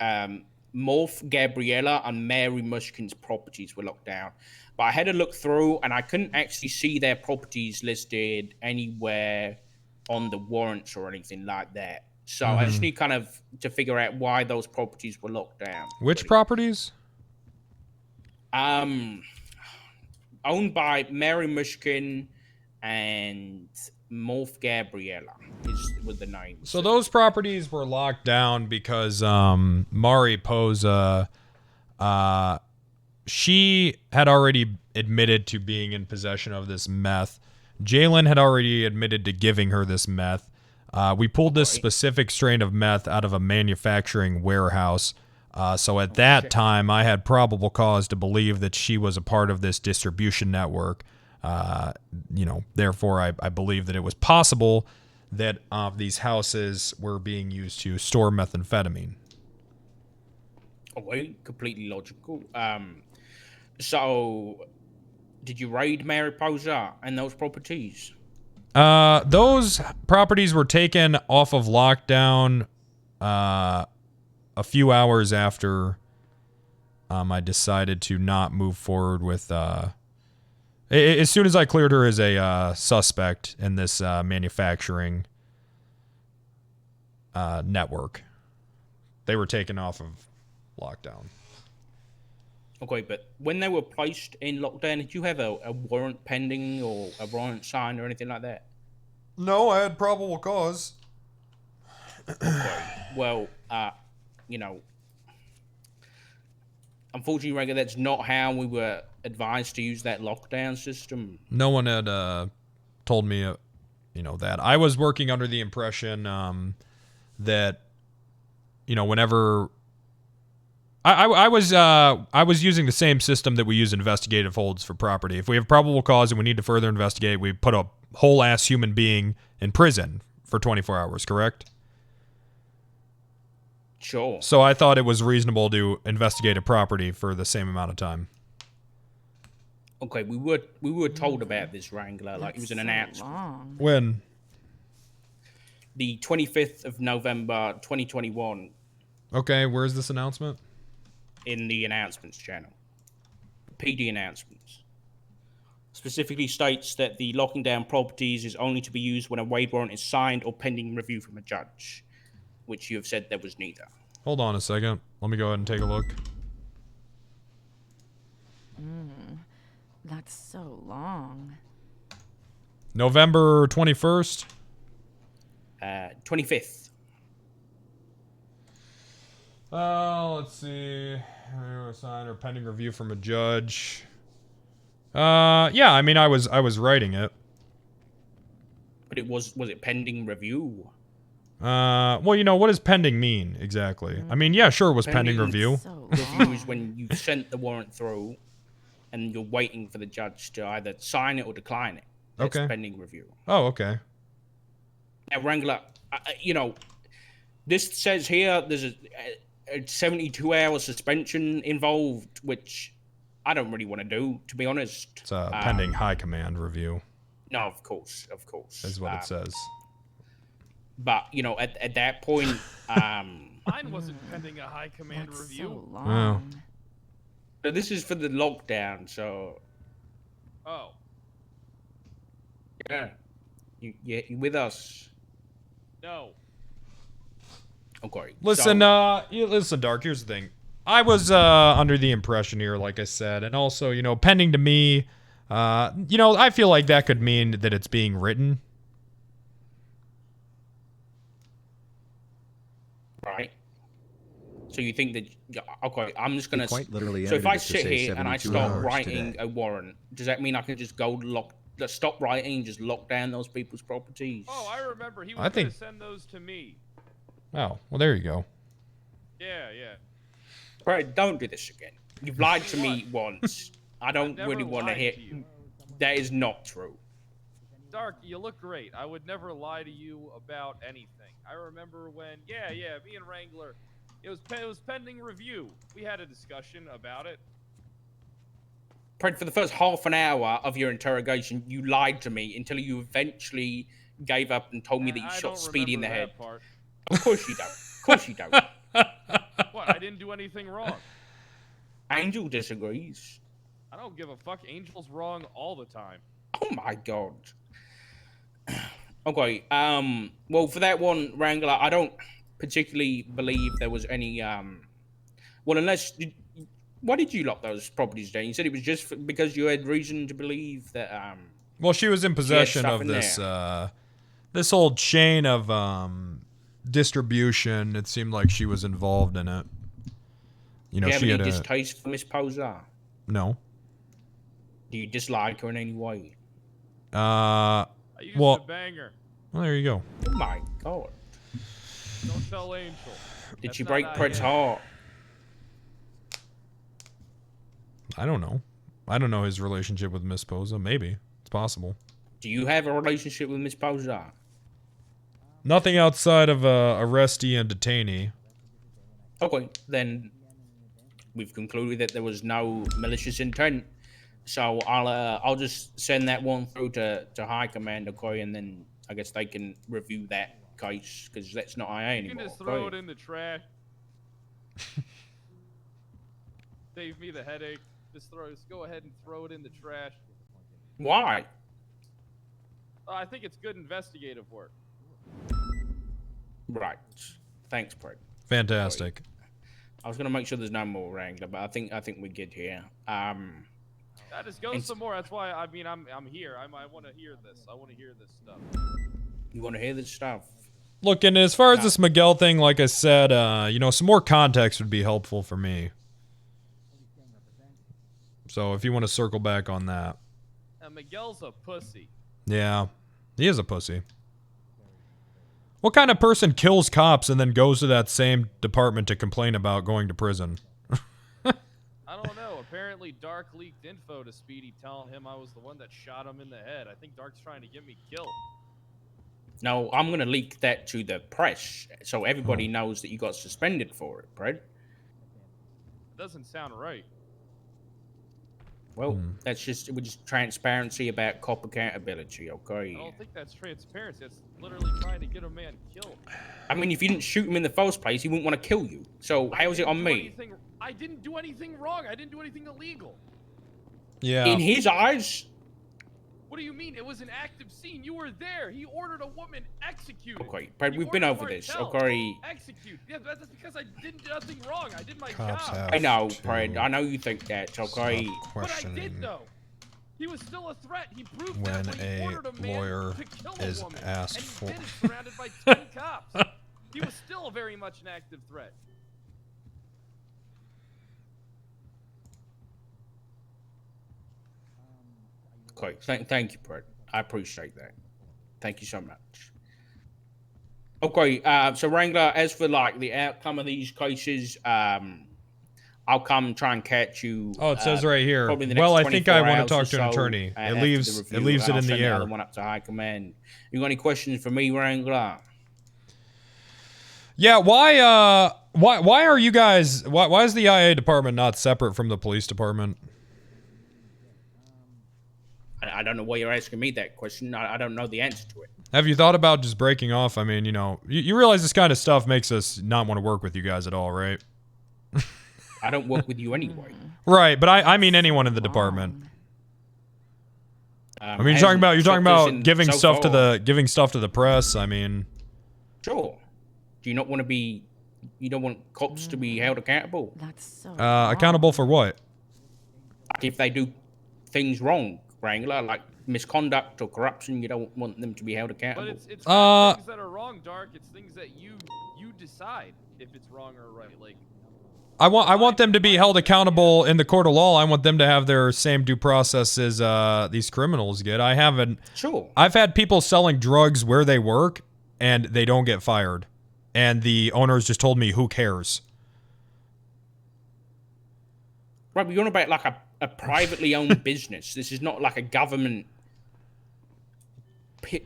Morph, Gabriella, and Mary Mushkin's properties were locked down. But I had a look through, and I couldn't actually see their properties listed anywhere on the warrants or anything like that. So I just need kind of to figure out why those properties were locked down. Which properties? Owned by Mary Mushkin and Morph Gabriella is with the names. So those properties were locked down because Mariposa, she had already admitted to being in possession of this meth. Jalen had already admitted to giving her this meth. We pulled this specific strain of meth out of a manufacturing warehouse. So at that time, I had probable cause to believe that she was a part of this distribution network. Therefore, I believe that it was possible that these houses were being used to store methamphetamine. Okay, completely logical. So, did you raid Mariposa and those properties? Those properties were taken off of lockdown a few hours after I decided to not move forward with... as soon as I cleared her as a suspect in this manufacturing network, they were taken off of lockdown. Okay, but when they were placed in lockdown, did you have a warrant pending or a warrant signed or anything like that? No, I had probable cause. Okay. Well, unfortunately, Rega, that's not how we were advised to use that lockdown system. No one had told me, that. I was working under the impression that, whenever I was using the same system that we use investigative holds for property. If we have probable cause and we need to further investigate, we put a whole ass human being in prison for 24 hours, correct? Sure. So I thought it was reasonable to investigate a property for the same amount of time. Okay, we were told about this, Wrangler. Like, it was an announcement. When? The 25th of November, 2021. Okay, where's this announcement? In the announcements channel. PD announcements. Specifically states that the locking down properties is only to be used when a waiver warrant is signed or pending review from a judge, which you have said there was neither. Hold on a second. Let me go ahead and take a look. That's so long. November 21st? 25th. Let's see. Sign or pending review from a judge. Yeah, I mean, I was writing it. But it was it pending review? Well, what does pending mean exactly? I mean, yeah, sure, it was pending review. Review is when you sent the warrant through and you're waiting for the judge to either sign it or decline it. That's Okay. pending review. Oh, okay. Now, Wrangler, this says here there's a 72-hour suspension involved, which I don't really want to do, to be honest. It's a pending high command review. No, of course. Is what it says. But, at that point... Mine wasn't pending a high command review. So long. So this is for the lockdown, so... Oh. Yeah. You with us? No. Okay. Listen, listen, Dark, here's the thing. I was under the impression here, like I said, and also, pending to me, I feel like that could mean that it's being written. Right. So you think that, okay, I'm just going to, quite literally so if I edited it to sit say here and I 72 start hours writing today. a warrant, does that mean I can just stop writing and just lock down those people's properties? Oh, I remember. He I was going think- to send those to me. Oh, well, there you go. Yeah, yeah. Brad, don't do this again. You've lied to me once. I don't never really want to lied hear. to you. That is not true. Dark, you look great. I would never lie to you about anything. I remember when, yeah, me and Wrangler, it was pending review. We had a discussion about it. Brad, for the first half an hour of your interrogation, you lied to me until you eventually gave up and told me that you shot Speedy in the head. Part. Of course you don't. Of course you don't. What? I didn't do anything wrong. Angel disagrees. I don't give a fuck. Angel's wrong all the time. Oh my god. Okay, well, for that one, Wrangler, I don't particularly believe there was any, well, unless, why did you lock those properties down? You said it was just because you had reason to believe that, Well, she was in possession of this, this old chain of, distribution. It seemed like she was involved in it. You know, do you have she any had distaste for Miss Posar? No. Do you dislike her in any way? I used to bang her. Well, there you go. Oh my god. Don't tell Angel. Did That's she not break how Pred's you- heart? I don't know. I don't know his relationship with Miss Posa. Maybe. It's possible. Do you have a relationship with Miss Posar? Nothing outside of arrestee and detainee. Okay, then we've concluded that there was no malicious intent. So I'll just send that one through to High Command, okay, and then I guess they can review that case because that's not IA You anymore. can just throw it okay? in the trash. Save me the headache. Just go ahead and throw it in the trash. Why? I think it's good investigative work. Right. Thanks, Pred. Fantastic. I was gonna make sure there's no more Wrangler, but I think we're good here. Just go some more. That's why I'm here. I want to hear this. I want to hear this stuff. You want to hear this stuff? Look, and as far as this Miguel thing, like I said, you know, some more context would be helpful for me. So if you want to circle back on that. Miguel's a pussy. Yeah, he is a pussy. What kind of person kills cops and then goes to that same department to complain about going to prison? I don't know. Apparently, Dark leaked info to Speedy telling him I was the one that shot him in the head. I think Dark's trying to get me killed. No, I'm gonna leak that to the press so everybody knows that you got suspended for it, Pred. It doesn't sound right. Well, that's just transparency about cop accountability, I okay? don't think that's transparency. That's literally trying to get a man killed. I mean, if you didn't shoot him in the first place, he wouldn't want to kill you. So how is it on me? I didn't do anything wrong. I didn't do anything illegal. Yeah. In his eyes? What do you mean? It was an active scene. You were there. He ordered a woman executed. Okay, Brad, He we've been ordered over this, Martel okay? Execute. Yeah, that's because I didn't do nothing wrong. I did my Cops job. have I know, to Brad. I know you think that, okay? stop But I questioning did though. He was still a threat. He proved when that when he ordered a man lawyer to kill a is woman, asked and for. he did it surrounded by 10 cops. He was still very much an active threat. Okay, thank you, Brad. I appreciate that. Thank you so much. Okay, so Wrangler, as for like the outcome of these cases, I'll come try and catch you. Oh, it says right here. probably in the next Well, I think I 24 want to hours talk or to an so, attorney. It after leaves the it review, leaves and it I'll in the send air. other one up to High Command. You got any questions for me, Wrangler? Yeah, why are you guys why is the IA department not separate from the police department? I don't know why you're asking me that question. I don't know the answer to it. Have you thought about just breaking off? I mean, you know, you realize this kind of stuff makes us not want to work with you guys at all, right? I don't work with you anyway. Right, but I mean anyone in the department. I mean, you're talking about giving stuff to the press. I mean, sure. Do you not want to be? You don't want cops to be held accountable? That's so. accountable for what? Like if they do things wrong, Wrangler, like misconduct or corruption, you don't want them to be held accountable. But it's not things that are wrong, Dark. It's things that you decide if it's wrong or right. Like, I want them to be held accountable in the court of law. I want them to have their same due process as these criminals get. I've had people selling drugs where they work, and they don't get fired. And the owners just told me, who cares? Right, but you're on about like a privately owned business. This is not like a government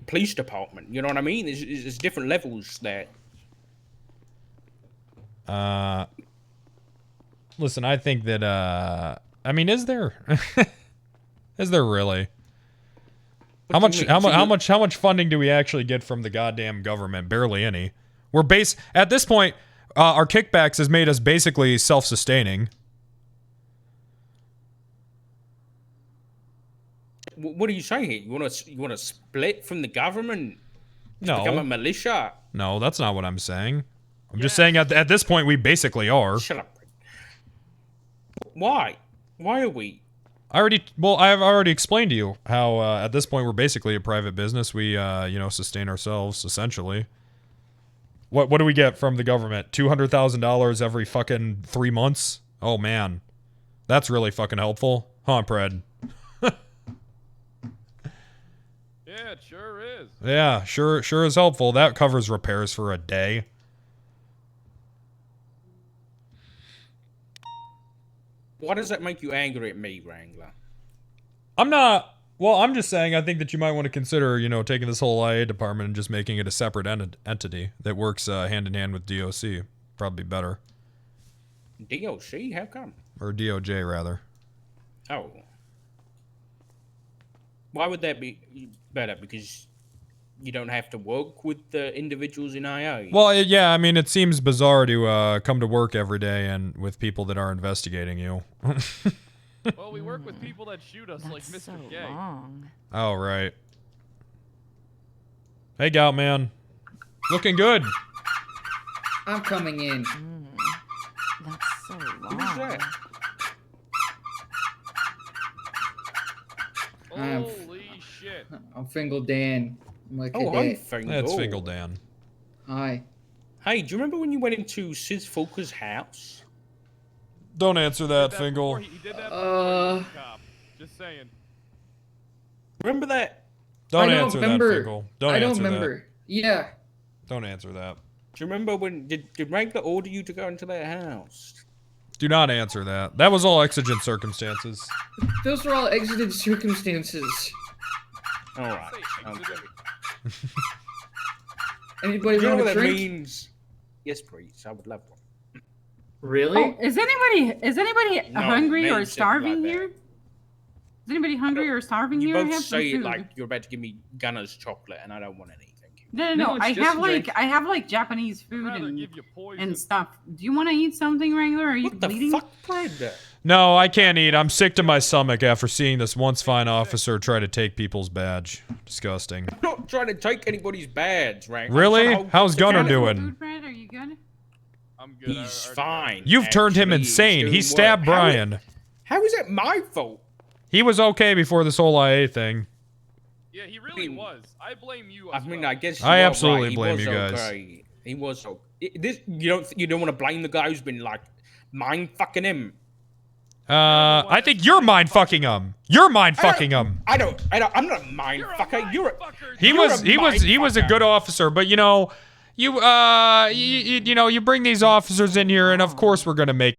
police department. You know what I mean? There's different levels there. Listen, I think that, I mean, is there? Is there really? How much funding do we actually get from the goddamn government? Barely any. At this point, our kickbacks has made us basically self-sustaining. What are you saying here? You want to split from the government? No. Become a militia? No, that's not what I'm saying. I'm just saying at this point we basically are. Shut up. Why? Why are we? I've already explained to you how at this point we're basically a private business. We sustain ourselves essentially. What do we get from the government? $200,000 every fucking 3 months? Oh man. That's really fucking helpful. Huh, Pred? Yeah, it sure is. Yeah, sure is helpful. That covers repairs for a day. Why does that make you angry at me, Wrangler? I'm just saying I think that you might want to consider, taking this whole IA department and just making it a separate entity that works hand in hand with DOC. Probably better. DOC? How come? Or DOJ, rather. Oh. Why would that be better? Because you don't have to work with the individuals in IA? Well, yeah, I mean, it seems bizarre to come to work every day and with people that are investigating you. Well, we work with people that shoot us like Mr. Gay. Oh, right. Hey, Gout Man. Looking good. I'm coming in. That's so long. Who's that? Holy shit. I'm Fingal Dan. I'm like, Oh, hi, Fingal. That's Fingal Dan. Hi. Hey, do you remember when you went into Sis Fulker's house? Don't answer that, Fingal. He did that before he was a cop. Just saying. Remember that? Don't answer that, Fingal. I don't remember. Yeah. Don't answer that. Do you remember when did Wrangler order you to go into that house? Do not answer that. That was all exigent circumstances. Those were all exigent circumstances. All right. Okay. Anybody Do you know want what a that drink? means? Yes, please. I would love one. Really? Oh, is anybody No, hungry men or said starving like here? Is anybody hungry or starving You here? I both have some say it food. like you're about to give me Gunner's chocolate, and I don't want any. No. it's I just have a like Japanese food and stuff. Do you want to eat something, Wrangler? Are you bleeding? Fuck, Fred. No, I can't eat. I'm sick to my stomach after seeing this once fine officer try to take people's badge. Disgusting. I'm not trying to take anybody's badge, right? Really? How's Gunner doing? Food, Fred? Are you good? I'm good. He's fine. You've turned him actually. insane. He's He doing stabbed well. Brian. How is that my fault? He was okay before this whole IA thing. Yeah, he really was. I blame you. I mean, I guess I you are absolutely right. He blame was you guys. Okay. He was okay. You don't want to blame the guy who's been like mind fucking him. I think you're mind fucking him. You're mind fucking him. I'm not a mind fucker. He was a good officer, but you bring these officers in here, and of course we're gonna make